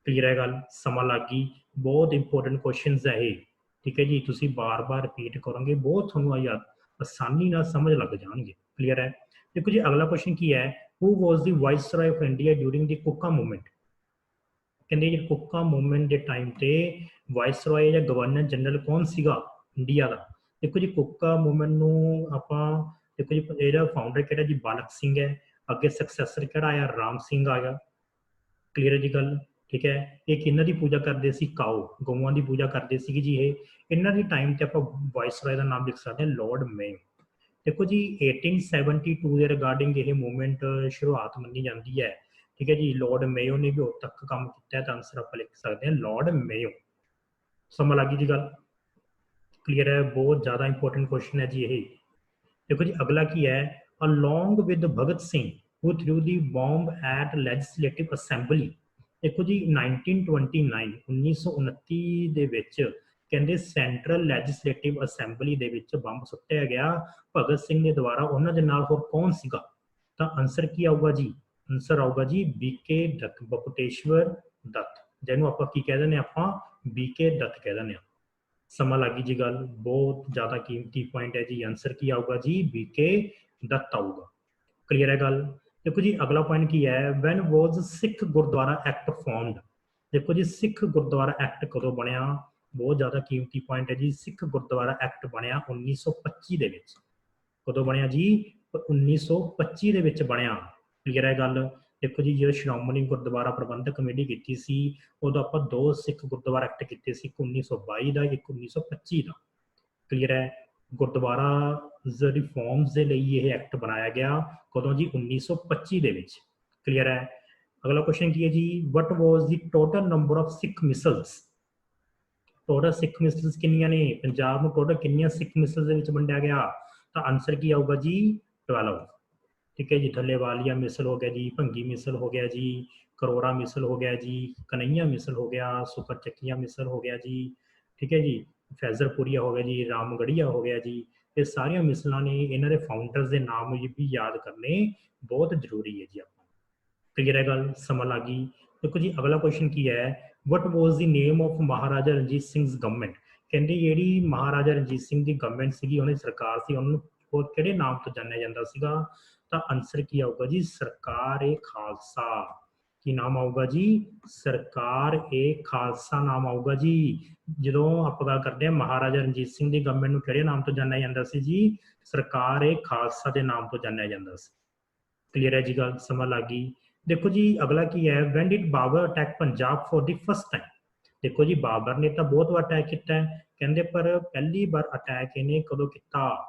ਕਲੀਅਰ ਹੈ ਗੱਲ, ਸਮਾਂ ਲੱਗ ਗਈ। ਬਹੁਤ ਇੰਪੋਰਟੈਂਟ ਕੁਐਸਚਨਸ ਹੈ ਇਹ। ਠੀਕ ਹੈ ਜੀ, ਤੁਸੀਂ ਬਾਰ-ਬਾਰ ਰਿਪੀਟ ਕਰੋਗੇ ਬਹੁਤ ਤੁਹਾਨੂੰ ਯਾਦ ਆਸਾਨੀ ਨਾਲ ਸਮਝ ਲੱਗ ਜਾਣਗੇ। ਕਲੀਅਰ ਹੈ। ਦੇਖੋ ਜੀ ਅਗਲਾ ਕੁਐਸਚਨ ਕੀ ਹੈ, who was the viceroy of India during the Kuka movement. ਕਹਿੰਦੇ ਜੀ ਕੁੱਕਾ ਮੂਵਮੈਂਟ ਦੇ ਟਾਈਮ ਤੇ ਵਾਇਸਰਾਏ ਜਾਂ ਗਵਰਨਰ ਜਨਰਲ ਕੌਣ ਸੀਗਾ ਇੰਡੀਆ ਦਾ। ਦੇਖੋ ਜੀ ਕੁੱਕਾ ਮੂਵਮੈਂਟ ਨੂੰ ਆਪਾਂ ਦੇਖੋ ਜੀ ਇਹਦਾ ਫਾਊਂਡਰ ਕਿਹੜਾ ਜੀ, ਬਾਲਕ ਸਿੰਘ ਹੈ। ਅੱਗੇ ਸਕਸੈਸਰ ਕਿਹੜਾ ਆਇਆ, ਰਾਮ ਸਿੰਘ ਆਇਆ। ਕਲੀਅਰ ਹੈ ਜੀ ਗੱਲ, ਠੀਕ ਹੈ। ਇਹ ਕਿਹਨਾਂ ਦੀ ਪੂਜਾ ਕਰਦੇ ਸੀ, ਕਾਓ, ਗਊਆਂ ਦੀ ਪੂਜਾ ਕਰਦੇ ਸੀਗੇ ਜੀ ਇਹ। ਇਹਨਾਂ ਦੀ ਟਾਈਮ ਤੇ ਆਪਾਂ ਵਾਇਸਰਾਏ ਦਾ ਨਾਮ ਲਿਖ ਸਕਦੇ ਹਾਂ ਲਾਰਡ ਮੇਯੋ। ਦੇਖੋ ਜੀ 1872 ਦੇ ਰਿਗਾਰਡਿੰਗ ਇਹ ਮੂਵਮੈਂਟ ਸ਼ੁਰੂਆਤ ਮੰਨੀ ਜਾਂਦੀ ਹੈ। ਠੀਕ ਹੈ ਜੀ, ਲਾਰਡ ਮੇਯੋ ਨੇ ਵੀ ਉਦੋਂ ਤੱਕ ਕੰਮ ਕੀਤਾ ਤਾਂ ਆਨਸਰ ਆਪਾਂ ਲਿਖ ਸਕਦੇ ਹਾਂ ਲਾਰਡ ਮੇਯੋ। ਸਮਝ ਲੱਗੀ ਜੀ ਗੱਲ, ਕਲੀਅਰ ਹੈ। ਬਹੁਤ ਜ਼ਿਆਦਾ ਇੰਪੋਰਟੈਂਟ ਕੁਐਸਚਨ ਹੈ ਜੀ ਇਹ। ਦੇਖੋ ਜੀ ਅਗਲਾ ਕੀ ਹੈ, along with Bhagat Singh who through the bomb at legislative assembly. ਦੇਖੋ ਜੀ 1929 ਦੇ ਵਿੱਚ ਕਹਿੰਦੇ ਸੈਂਟਰਲ ਲੈਜਿਸਲੇਟਿਵ ਅਸੈਂਬਲੀ ਦੇ ਵਿੱਚ ਬੰਬ ਸੁੱਟਿਆ ਗਿਆ ਭਗਤ ਸਿੰਘ ਦੇ ਦੁਆਰਾ। ਉਹਨਾਂ ਦੇ ਨਾਲ ਹੋਰ ਕੌਣ ਸੀਗਾ, ਤਾਂ ਆਨਸਰ ਕੀ ਆਊਗਾ ਜੀ, ਆਨਸਰ ਆਊਗਾ ਜੀ ਬੀਕੇ ਦੱਤ, ਬਪਟੇਸ਼ਵਰ ਦੱਤ, ਜਿਹਨੂੰ ਆਪਾਂ ਕੀ ਕਹਿ ਦਿੰਦੇ ਆਪਾਂ, ਬੀਕੇ ਦੱਤ ਕਹਿ ਦਿੰਦੇ ਹਾਂ। ਸਮਾਂ ਲੱਗੀ ਜੀ ਗੱਲ, ਬਹੁਤ ਜ਼ਿਆਦਾ ਕੀਮਤੀ ਪੁਆਇੰਟ ਹੈ ਜੀ। ਆਨਸਰ ਕੀ ਆਊਗਾ ਜੀ, ਬੀਕੇ ਦੱਤ ਆਊਗਾ। ਕਲੀਅਰ ਹੈ ਗੱਲ। ਦੇਖੋ ਜੀ ਅਗਲਾ ਪੁਆਇੰਟ ਕੀ ਹੈ, ਵੈਨ ਵਾਜ਼ ਸਿੱਖ ਗੁਰਦੁਆਰਾ ਐਕਟ ਫਾਰਮਡ। ਦੇਖੋ ਜੀ ਸਿੱਖ ਗੁਰਦੁਆਰਾ ਐਕਟ ਕਦੋਂ ਬਣਿਆ, ਬਹੁਤ ਜ਼ਿਆਦਾ ਕੀਮਤੀ ਪੁਆਇੰਟ ਹੈ ਜੀ। ਸਿੱਖ ਗੁਰਦੁਆਰਾ ਐਕਟ ਬਣਿਆ 1925 ਦੇ ਵਿੱਚ। ਕਦੋਂ ਬਣਿਆ ਜੀ, 1925 ਦੇ ਵਿੱਚ ਬਣਿਆ। ਕਲੀਅਰ ਹੈ ਗੱਲ। ਦੇਖੋ ਜੀ ਜਦੋਂ ਸ਼੍ਰੋਮਣੀ ਗੁਰਦੁਆਰਾ ਪ੍ਰਬੰਧਕ ਕਮੇਟੀ ਕੀਤੀ ਸੀ ਉਦੋਂ ਆਪਾਂ ਦੋ ਸਿੱਖ ਗੁਰਦੁਆਰਾ ਐਕਟ ਕੀਤੇ ਸੀ, ਇੱਕ 1922 ਦਾ, ਇੱਕ 1925 ਦਾ। ਕਲੀਅਰ ਹੈ। ਗੁਰਦੁਆਰਾ ਰਿਫੋਰਮਸ ਦੇ ਲਈ ਇਹ ਐਕਟ ਬਣਾਇਆ ਗਿਆ ਕਦੋਂ ਜੀ, 1925 ਦੇ ਵਿੱਚ। ਕਲੀਅਰ ਹੈ। ਅਗਲਾ ਕੁਐਸਚਨ ਕੀ ਹੈ ਜੀ, what was the total number of Sikh Misls. Total Sikh Misls ਕਿੰਨੀਆਂ ਨੇ, ਪੰਜਾਬ ਨੂੰ ਟੋਟਲ ਕਿੰਨੀਆਂ ਸਿੱਖ ਮਿਸਲਸ ਦੇ ਵਿੱਚ ਵੰਡਿਆ ਗਿਆ, ਤਾਂ ਆਨਸਰ ਕੀ ਆਊਗਾ ਜੀ, 12। ਠੀਕ ਹੈ ਜੀ, ਥੱਲੇਵਾਲੀਆ ਮਿਸਲ ਹੋ ਗਿਆ ਜੀ, ਭੰਗੀ ਮਿਸਲ ਹੋ ਗਿਆ ਜੀ, ਕਰੋੜਾ ਮਿਸਲ ਹੋ ਗਿਆ ਜੀ, ਕਨਈਆ ਮਿਸਲ ਹੋ ਗਿਆ, ਸੁਪਰ ਚੱਕੀਆ ਮਿਸਲ ਹੋ ਗਿਆ ਜੀ। ਠੀਕ ਹੈ ਜੀ, ਫੈਜ਼ਰਪੁਰੀਆ ਹੋ ਗਿਆ ਜੀ, ਰਾਮਗੜੀਆ ਹੋ ਗਿਆ ਜੀ। ਇਹ ਸਾਰੀਆਂ ਮਿਸਲਾਂ ਨੇ, ਇਹਨਾਂ ਦੇ ਫਾਊਂਡਰਸ ਦੇ ਨਾਮ ਵੀ ਯਾਦ ਕਰਨੇ ਬਹੁਤ ਜ਼ਰੂਰੀ ਹੈ ਜੀ ਆਪਾਂ। ਕਲੀਅਰ ਹੈ ਗੱਲ, ਸਮਝ ਲੱਗ ਗਈ। ਦੇਖੋ ਜੀ ਅਗਲਾ ਕੁਐਸਚਨ ਕੀ ਹੈ, ਵਟ was the name of Maharaja Ranjit Singh government. ਕਹਿੰਦੇ ਜਿਹੜੀ ਮਹਾਰਾਜਾ ਰਣਜੀਤ ਸਿੰਘ ਦੀ ਗਵਰਨਮੈਂਟ ਸੀਗੀ, ਉਹਦੀ ਸਰਕਾਰ ਸੀ, ਉਹਨੂੰ ਹੋਰ ਕਿਹੜੇ ਨਾਮ ਤੋਂ ਜਾਣਿਆ ਜਾਂਦਾ ਸੀਗਾ, ਤਾਂ ਆਨਸਰ ਕੀ ਆਊਗਾ ਜੀ, ਸਰਕਾਰ ਏ ਖਾਲਸਾ। ਕੀ ਨਾਮ ਆਊਗਾ ਜੀ, ਸਰਕਾਰ ਏ ਖਾਲਸਾ ਨਾਮ ਆਊਗਾ ਜੀ। ਜਦੋਂ ਆਪਾਂ ਗੱਲ ਕਰਦੇ ਹਾਂ ਮਹਾਰਾਜਾ ਰਣਜੀਤ ਸਿੰਘ ਦੀ ਗਵਰਨਮੈਂਟ ਨੂੰ ਕਿਹੜੇ ਨਾਮ ਤੋਂ ਜਾਣਿਆ ਜਾਂਦਾ ਸੀ ਜੀ, ਸਰਕਾਰ ਏ ਖਾਲਸਾ ਦੇ ਨਾਮ ਤੋਂ ਜਾਣਿਆ ਜਾਂਦਾ ਸੀ। ਕਲੀਅਰ ਹੈ ਜੀ ਗੱਲ, ਸਮਝ ਲੱਗ ਗਈ। ਦੇਖੋ ਜੀ ਅਗਲਾ ਕੀ ਹੈ, when did Babur attack Punjab for the first time. ਦੇਖੋ ਜੀ ਬਾਬਰ ਨੇ ਤਾਂ ਬਹੁਤ ਵਾਰ ਅਟੈਕ ਕੀਤਾ ਹੈ, ਕਹਿੰਦੇ ਪਰ ਪਹਿਲੀ ਵਾਰ ਅਟੈਕ ਇਹਨੇ ਕਦੋਂ ਕੀਤਾ।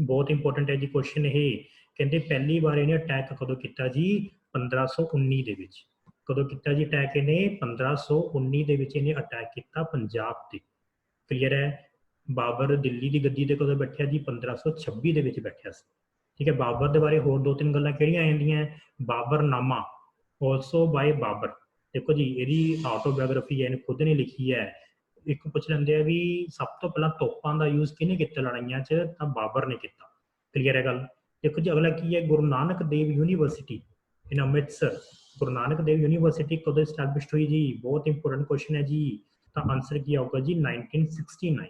ਬਹੁਤ ਇੰਪੋਰਟੈਂਟ ਹੈ ਜੀ ਕੁਐਸਚਨ ਇਹ। ਕਹਿੰਦੇ ਪਹਿਲੀ ਵਾਰ ਇਹਨੇ ਅਟੈਕ ਕਦੋਂ ਕੀਤਾ ਜੀ, 1519 ਦੇ ਵਿੱਚ। ਕਦੋਂ ਕੀਤਾ ਜੀ ਅਟੈਕ ਇਹਨੇ, 1519 ਦੇ ਵਿੱਚ ਇਹਨੇ ਅਟੈਕ ਕੀਤਾ ਪੰਜਾਬ ਤੇ। ਕਲੀਅਰ ਹੈ। ਬਾਬਰ ਦਿੱਲੀ ਦੀ ਗੱਦੀ ਤੇ ਕਦੋਂ ਬੈਠਿਆ ਜੀ, 1526 ਦੇ ਵਿੱਚ ਬੈਠਿਆ ਸੀ। ठीक है। बाबर के बारे होर 2-3 गल्लां किहड़ियां आ जांदियां, बाबरनामा ऑल्सो बाय बाबर। देखो जी ਇਹਦੀ ਆਟੋਬਾਇਓਗ੍ਰਾਫੀ ਹੈ, ਇਹਨੇ ਖੁਦ ਨੇ ਲਿਖੀ ਹੈ। ਇੱਕ ਪੁੱਛ ਲੈਂਦੇ ਆ ਵੀ ਸਭ ਤੋਂ ਪਹਿਲਾਂ ਤੋਪਾਂ ਦਾ ਯੂਜ਼ ਕਿਹਨੇ ਕੀਤਾ ਲੜਾਈਆਂ 'ਚ, ਤਾਂ ਬਾਬਰ ਨੇ ਕੀਤਾ। ਕਲੀਅਰ ਹੈ ਗੱਲ। ਦੇਖੋ ਜੀ ਅਗਲਾ ਕੀ ਹੈ, ਗੁਰੂ ਨਾਨਕ ਦੇਵ ਯੂਨੀਵਰਸਿਟੀ ਇਨ ਅੰਮ੍ਰਿਤਸਰ। ਗੁਰੂ ਨਾਨਕ ਦੇਵ ਯੂਨੀਵਰਸਿਟੀ ਕਦੋਂ ਸਟੈਬਲਿਸ਼ਡ ਹੋਈ ਜੀ, ਬਹੁਤ ਇੰਪੋਰਟੈਂਟ ਕੁਐਸਚਨ ਹੈ ਜੀ। ਤਾਂ ਆਨਸਰ ਕੀ ਆਊਗਾ ਜੀ 1969।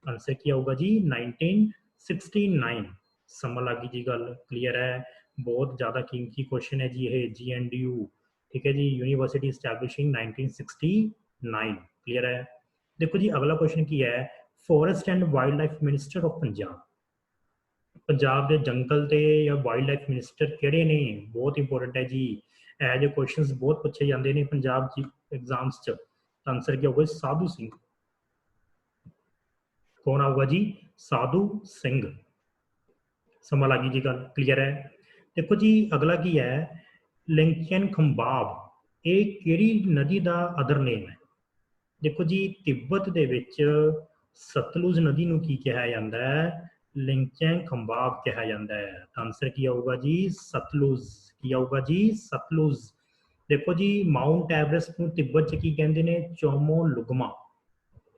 ਆਨਸਰ ਕੀ ਆਊਗਾ ਜੀ 1969। ਸਮਾਂ ਲੱਗ ਗਈ ਜੀ ਗੱਲ। ਕਲੀਅਰ ਹੈ। ਬਹੁਤ ਜ਼ਿਆਦਾ ਕੀਮਤੀ ਕੁਐਸਚਨ ਹੈ ਜੀ ਇਹ, GNDU। ठीक है जी, यूनिवर्सिटी स्टैब्लिशिंग 1969। क्लियर है। देखो जी अगला क्वेश्चन की है, forest and wild life minister of Punjab. Punjab के जंगल ते या वाइल्ड लाइफ मिनिस्टर किहड़े ने, बहुत इंपोर्टेंट है जी। यह जो क्वेश्चंस बहुत पूछे जाते हैं पंजाब की एग्जाम्स च। आंसर क्या होगा, साधु सिंह। कौन आऊगा जी, साधु सिंह। समा लगी जी गल। क्लियर है। देखो जी अगला की है, लिंकन खंबाब, ये किहड़ी नदी का अदर नेम है। देखो जी तिब्बत दे विच सतलुज नदी नूं की कहा जाता है, लिंकन खंबाब कहा जाता है। आंसर की आऊगा जी सतलुज। की आऊगा जी सतलुज। देखो जी माउंट एवरेस्ट नूं तिब्बत च की कहंदे ने, चोमोलुगमा।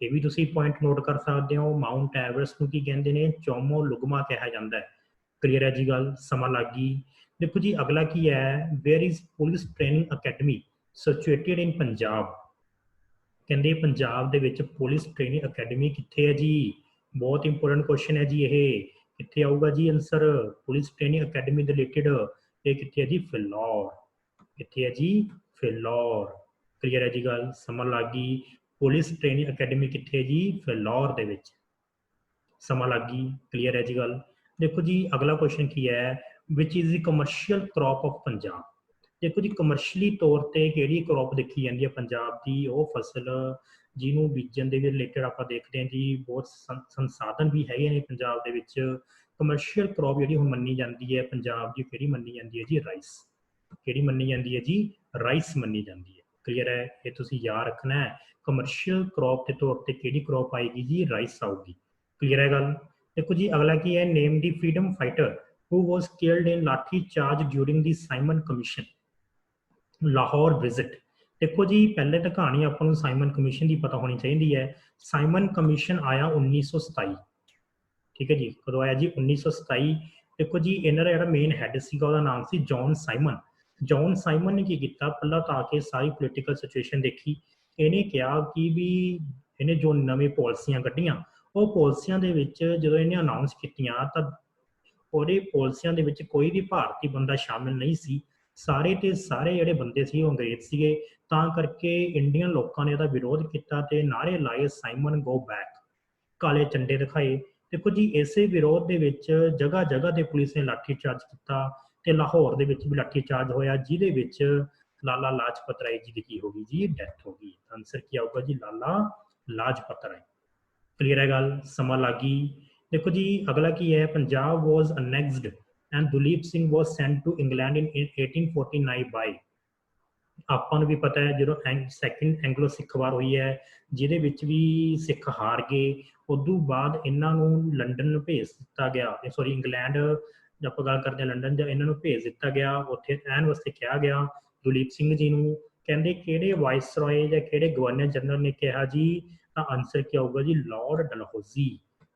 ये भी तुसी पॉइंट नोट कर सकते हो, माउंट एवरेस्ट नूं की कहंदे ने, चोमोलुगमा कहा जाता है। क्लीयर है जी गल। समा लग गई। देखो जी अगला की है, where is police training academy situated in Punjab. कहते पंजाब दे विच पुलिस ट्रेनिंग अकैडमी कित्थे है जी, बहुत इंपोर्टेंट क्वेश्चन है जी ये। कित्थे आऊगा जी आंसर, पुलिस ट्रेनिंग अकैडमी दे रिलेटेड ये कित्थे है जी, फिलौर। कित्थे है जी, फिलौर। क्लीयर है जी गल। समझ लग गई। पुलिस ट्रेनिंग अकैडमी कित्थे है जी, फिलौर दे विच। समा लग गई। क्लीयर है जी गल। देखो जी अगला क्वेश्चन की है, which is the commercial crop of Punjab. देखो जी कमर्शियली तौर पर किहड़ी क्रॉप देखी जाती है पंजाब की, वो फसल जिन्हों बीजन के रिलेटेड आप देखते हैं जी, बहुत संसाधन भी है पंजाब के विच। कमर्शियल क्रॉप जी मनी जाती है पंजाब की, किहड़ी मनी जाती है जी, राइस। किहड़ी मनी जाती है जी, राइस मनी जाती है। क्लीयर है। ये तुसीं याद रखना है, कमर्शियल क्रॉप के तौर पर किहड़ी क्रॉप आएगी जी, राइस आऊगी। क्लीयर है गल। देखो जी अगला की है, name the freedom fighter who was killed in lathi charge during the Simon commission Lahore visit. देखो जी पहले तो कहानी आपको साइमन कमीशन की पता होनी चाहिए है। साइमन कमीशन आया 1927। ठीक है जी, कदों आया जी 1927। देखो जी इन्हों का जो मेन हैड से नाम से जॉन साइमन। जॉन साइमन ने की किया, पहला तो आके सारी पोलिटिकल सिचुएशन देखी। इन्हें कहा कि भी इन्हें जो नवी पॉलिसियां कढ़िया, वो पॉलिसियां दे विच जो इन्हें अनाउंस कीतियां तां ਉਹਦੇ ਪॉलिसियां ਦੇ ਵਿੱਚ ਕੋਈ ਵੀ ਭਾਰਤੀ ਬੰਦਾ ਸ਼ਾਮਿਲ ਨਹੀਂ ਸੀ। ਸਾਰੇ ਤੇ ਸਾਰੇ ਜਿਹੜੇ ਬੰਦੇ ਸੀ ਉਹ ਅੰਗਰੇਜ਼ ਸੀਗੇ। ਤਾਂ ਕਰਕੇ ਇੰਡੀਅਨ ਲੋਕਾਂ ਨੇ ਇਹਦਾ ਵਿਰੋਧ ਕੀਤਾ ਤੇ ਨਾਰੇ ਲਾਏ, ਸਾਈਮਨ ਗੋ ਬੈਕ, ਕਾਲੇ ਝੰਡੇ ਦਿਖਾਏ। ਦੇਖੋ ਜੀ ਇਸੇ ਵਿਰੋਧ ਦੇ ਵਿੱਚ ਜਗ੍ਹਾ ਜਗ੍ਹਾ ਤੇ ਪੁਲਿਸ ਨੇ ਲਾਠੀ ਚਾਰਜ ਕੀਤਾ ਤੇ ਲਾਹੌਰ ਦੇ ਵਿੱਚ ਵੀ ਲਾਠੀ ਚਾਰਜ ਹੋਇਆ, ਜਿਹਦੇ ਵਿੱਚ ਲਾਲਾ ਲਾਜਪਤ ਰਾਏ ਜੀ ਦੀ ਕੀ ਹੋ ਗਈ ਜੀ, ਡੈਥ ਹੋ ਗਈ। ਆਨਸਰ ਕੀ ਆਊਗਾ ਜੀ, ਲਾਲਾ ਲਾਜਪਤ ਰਾਏ। क्लीयर है गल। समा लग गई। देखो जी अगला की है, Punjab was annexed and Duleep Singh was sent to England in 1849 by. ਆਪਾਂ ਨੂੰ ਵੀ ਪਤਾ ਹੈ ਜਦੋਂ ਸੈਕਿੰਡ ਐਂਗਲੋ ਸਿੱਖ ਵਾਰ ਹੋਈ ਹੈ, ਜਿਹਦੇ ਵਿੱਚ ਵੀ ਸਿੱਖ ਹਾਰ ਗਏ, ਉਦੋਂ ਬਾਅਦ ਇਹਨਾਂ ਨੂੰ ਲੰਡਨ ਭੇਜ ਦਿੱਤਾ ਗਿਆ, ਸੌਰੀ ਇੰਗਲੈਂਡ ਜੇ ਆਪਾਂ ਗੱਲ ਕਰਦੇ ਹਾਂ ਲੰਡਨ, ਜਾਂ ਇਹਨਾਂ ਨੂੰ ਭੇਜ ਦਿੱਤਾ ਗਿਆ, ਉੱਥੇ ਰਹਿਣ ਵਾਸਤੇ ਕਿਹਾ ਗਿਆ ਦੁਲੀਪ ਸਿੰਘ ਜੀ ਨੂੰ। ਕਹਿੰਦੇ ਕਿਹੜੇ ਵਾਇਸਰॉय ਜਾਂ ਕਿਹੜੇ ਗਵਰਨਰ ਜਨਰਲ ਨੇ ਕਿਹਾ ਜੀ, ਤਾਂ ਆਨਸਰ ਕੀ ਆਊਗਾ ਜੀ, ਲਾਰਡ ਡਲਹੌਜ਼ੀ।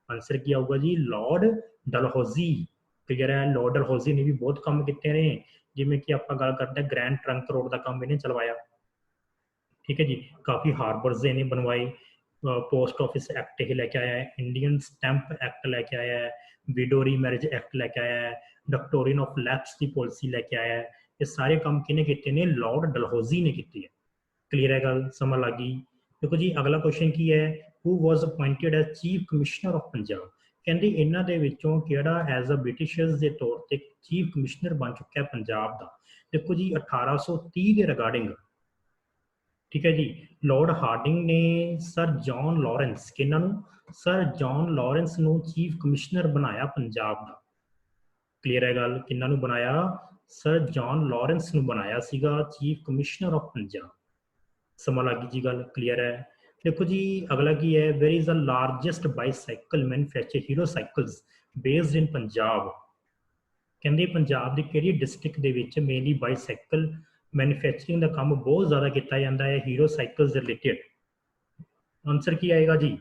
ਆਨਸਰ ਕੀ ਆਊਗਾ ਜੀ, ਲਾਰਡ ਡਲਹੌਜ਼ੀ। ਕਲੀਅਰ ਹੈ। ਲਾਰਡ ਡਲਹੌਜ਼ੀ ਨੇ ਵੀ ਬਹੁਤ ਕੰਮ ਕੀਤੇ ਨੇ, ਜਿਵੇਂ ਕਿ ਆਪਾਂ ਗੱਲ ਕਰਦੇ ਹਾਂ ਗ੍ਰੈਂਡ ਟਰੰਕ ਰੋਡ ਦਾ ਕੰਮ ਇਹਨੇ ਚਲਵਾਇਆ। ਠੀਕ ਹੈ ਜੀ। ਕਾਫੀ ਹਾਰਬਰਸ ਇਹਨੇ ਬਣਵਾਏ। पोस्ट ऑफिस एक्ट ये लैके आया है, इंडियन स्टैंप एक्ट लैके आया है, विडो रीमैरिज एक्ट लैके आया है, डक्टोरियन ऑफ लैप्स की पॉलिसी लैके आया है। ये सारे काम किने किए ने, लॉर्ड डलहौजी ने किए है। क्लीयर है गल। समझ लग गई। देखो जी अगला क्वेश्चन की है, who was appointed as chief commissioner of Punjab. कहते इन्हों के विचों किहड़ा एज अ ब्रिटिशर्स के तौर पर चीफ कमिश्नर बन चुका है पंजाब का। देखो जी 1830 के रिगार्डिंग, ठीक है जी, लॉर्ड हार्डिंग ने सर जॉन लॉरेंस, किन्हां नूं, सर जॉन लॉरेंस नूं चीफ कमिश्नर बनाया पंजाब का। क्लीयर है गल। किन्हां नूं बनाया, सर जॉन लॉरेंस नूं बनाया सीगा चीफ कमिश्नर ऑफ पंजाब। समझ लगी जी गल। क्लीयर है। देखो जी अगला की है, where is the largest bicycle manufacture Hero Cycles based in Punjab. ਕਹਿੰਦੇ ਪੰਜਾਬ ਦੀ ਕਿਹੜੀ ਡਿਸਟ੍ਰਿਕਟ ਦੇ ਵਿੱਚ ਮੇਨਲੀ ਬਾਈਸਾਈਕਲ ਮੈਨੂਫੈਕਚਰਿੰਗ ਦਾ ਕੰਮ ਬਹੁਤ ਜ਼ਿਆਦਾ ਕੀਤਾ ਜਾਂਦਾ ਹੈ ਹੀਰੋ ਸਾਈਕਲਸ ਦੇ ਰਿਲੇਟਡ? ਆਨਸਰ ਕੀ ਆਏਗਾ ਜੀ?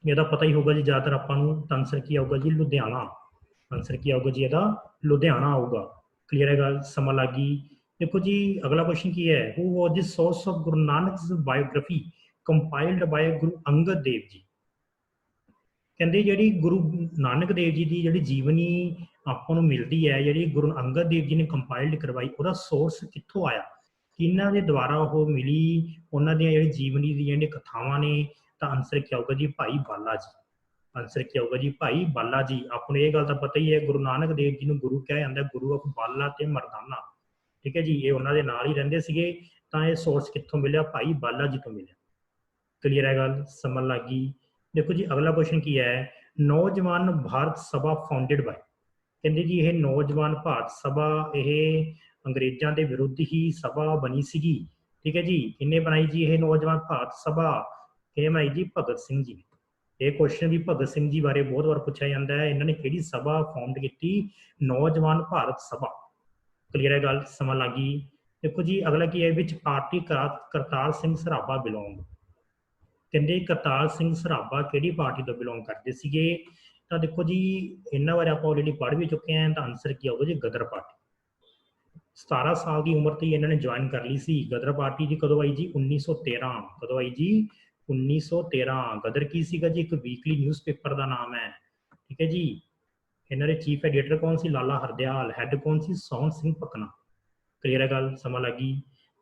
ਇਹਦਾ ਪਤਾ ਹੀ ਹੋਊਗਾ ਜੀ ਜ਼ਿਆਦਾਤਰ ਆਪਾਂ ਨੂੰ। ਤਾਂ ਆਨਸਰ ਕੀ ਆਊਗਾ ਜੀ? ਲੁਧਿਆਣਾ। ਆਨਸਰ ਕੀ ਆਊਗਾ ਜੀ ਇਹਦਾ? ਲੁਧਿਆਣਾ ਆਊਗਾ। ਕਲੀਅਰ ਹੈ ਗੱਲ? ਸਮਾਂ ਲੱਗ ਗਈ। ਦੇਖੋ ਜੀ ਅਗਲਾ ਕੁਐਸਚਨ ਕੀ ਹੈ? Who was the source of Guru Nanak's biography compiled by Guru Angad Dev ji? ਕਹਿੰਦੇ ਜਿਹੜੀ ਗੁਰੂ ਨਾਨਕ ਦੇਵ ਜੀ ਦੀ ਜਿਹੜੀ ਜੀਵਨੀ ਆਪਾਂ ਨੂੰ ਮਿਲਦੀ ਹੈ, ਜਿਹੜੀ ਗੁਰੂ ਅੰਗਦ ਦੇਵ ਜੀ ਨੇ ਕੰਪਾਈਲਡ ਕਰਵਾਈ, ਉਹਦਾ ਸੋਰਸ ਕਿੱਥੋਂ ਆਇਆ, ਕਿਹਨਾਂ ਦੇ ਦੁਆਰਾ ਉਹ ਮਿਲੀ, ਉਹਨਾਂ ਦੀਆਂ ਜਿਹੜੀ ਜੀਵਨੀ ਦੀਆਂ ਜਿਹੜੀਆਂ ਕਥਾਵਾਂ ਨੇ? ਤਾਂ ਆਨਸਰ ਕੀ ਆਊਗਾ ਜੀ? ਭਾਈ ਬਾਲਾ ਜੀ। ਆਨਸਰ ਕੀ ਆਊਗਾ ਜੀ? ਭਾਈ ਬਾਲਾ ਜੀ। ਆਪਾਂ ਨੂੰ ਇਹ ਗੱਲ ਤਾਂ ਪਤਾ ਹੀ ਹੈ, ਗੁਰੂ ਨਾਨਕ ਦੇਵ ਜੀ ਨੂੰ ਗੁਰੂ ਕਿਹਾ ਜਾਂਦਾ, ਗੁਰੂ ਆਫ ਬਾਲਾ ਤੇ ਮਰਦਾਨਾ। ਠੀਕ ਹੈ ਜੀ, ਇਹ ਉਹਨਾਂ ਦੇ ਨਾਲ ਹੀ ਰਹਿੰਦੇ ਸੀਗੇ। ਤਾਂ ਇਹ ਸੋਰਸ ਕਿੱਥੋਂ ਮਿਲਿਆ? ਭਾਈ ਬਾਲਾ ਜੀ ਤੋਂ ਮਿਲਿਆ। ਕਲੀਅਰ ਹੈ ਗੱਲ? ਸਮਝ ਲੱਗ ਗਈ। ਦੇਖੋ ਜੀ ਅਗਲਾ ਕੁਐਸਚਨ ਕੀ ਹੈ? ਨੌਜਵਾਨ ਭਾਰਤ ਸਭਾ ਫਾਊਂਡਡ ਬਾਈ? ਕਹਿੰਦੇ ਜੀ ਇਹ ਨੌਜਵਾਨ ਭਾਰਤ ਸਭਾ ਇਹ ਅੰਗਰੇਜ਼ਾਂ ਦੇ ਵਿਰੁੱਧ ਹੀ ਸਭਾ ਬਣੀ ਸੀਗੀ। ਠੀਕ ਹੈ ਜੀ, ਕਿਹਨੇ ਬਣਾਈ ਜੀ ਇਹ ਨੌਜਵਾਨ ਭਾਰਤ ਸਭਾ? ਕਿਹਨੇ ਬਣਾਈ ਜੀ? ਭਗਤ ਸਿੰਘ ਜੀ ਨੇ। ਇਹ ਕੁਐਸਚਨ ਵੀ ਭਗਤ ਸਿੰਘ ਜੀ ਬਾਰੇ ਬਹੁਤ ਵਾਰ ਪੁੱਛਿਆ ਜਾਂਦਾ ਹੈ। ਇਹਨਾਂ ਨੇ ਕਿਹੜੀ ਸਭਾ ਫਾਊਂਡ ਕੀਤੀ? ਨੌਜਵਾਨ ਭਾਰਤ ਸਭਾ। ਕਲੀਅਰ ਹੈ ਗੱਲ? ਸਮਾਂ ਲੱਗ ਗਈ। ਦੇਖੋ ਜੀ ਅਗਲਾ ਕੀ ਹੈ? ਵਿੱਚ ਪਾਰਟੀ ਕਰਤਾਰ ਸਿੰਘ ਸਰਾਭਾ ਬਿਲੋਂਗ? ਕਹਿੰਦੇ ਕਰਤਾਰ ਸਿੰਘ ਸਰਾਭਾ ਕਿਹੜੀ ਪਾਰਟੀ ਤੋਂ ਬਿਲੋਂਗ ਕਰਦੇ ਸੀਗੇ? ਤਾਂ ਦੇਖੋ ਜੀ ਇਹਨਾਂ ਬਾਰੇ ਆਪਾਂ ਆਲਰੇਡੀ ਪੜ੍ਹ ਵੀ ਚੁੱਕੇ ਹਾਂ। ਤਾਂ ਆਨਸਰ ਕੀ ਆਊਗਾ ਜੀ? ਗਦਰ ਪਾਰਟੀ। 17 ਸਾਲ ਦੀ ਉਮਰ ਤੇ ਇਹਨਾਂ ਨੇ ਜੁਆਇਨ ਕਰ ਲਈ ਸੀ। ਗਦਰ ਪਾਰਟੀ ਜੀ ਕਦੋਂ ਆਈ ਜੀ? 1913। ਕਦੋਂ ਆਈ ਜੀ? 1913। ਗਦਰ ਕੀ ਸੀਗਾ ਜੀ? ਇੱਕ ਵੀਕਲੀ ਨਿਊਜ਼ਪੇਪਰ ਦਾ ਨਾਮ ਹੈ। ਠੀਕ ਹੈ ਜੀ। ਇਹਨਾਂ ਦੇ ਚੀਫ ਐਡੀਟਰ ਕੌਣ ਸੀ? ਲਾਲਾ ਹਰਦਿਆਲ। ਹੈੱਡ ਕੌਣ ਸੀ? ਸੋਹਣ ਸਿੰਘ ਭਕਨਾ। ਕਲੀਅਰ ਹੈ ਗੱਲ? ਸਮਾਂ ਲੱਗੀ।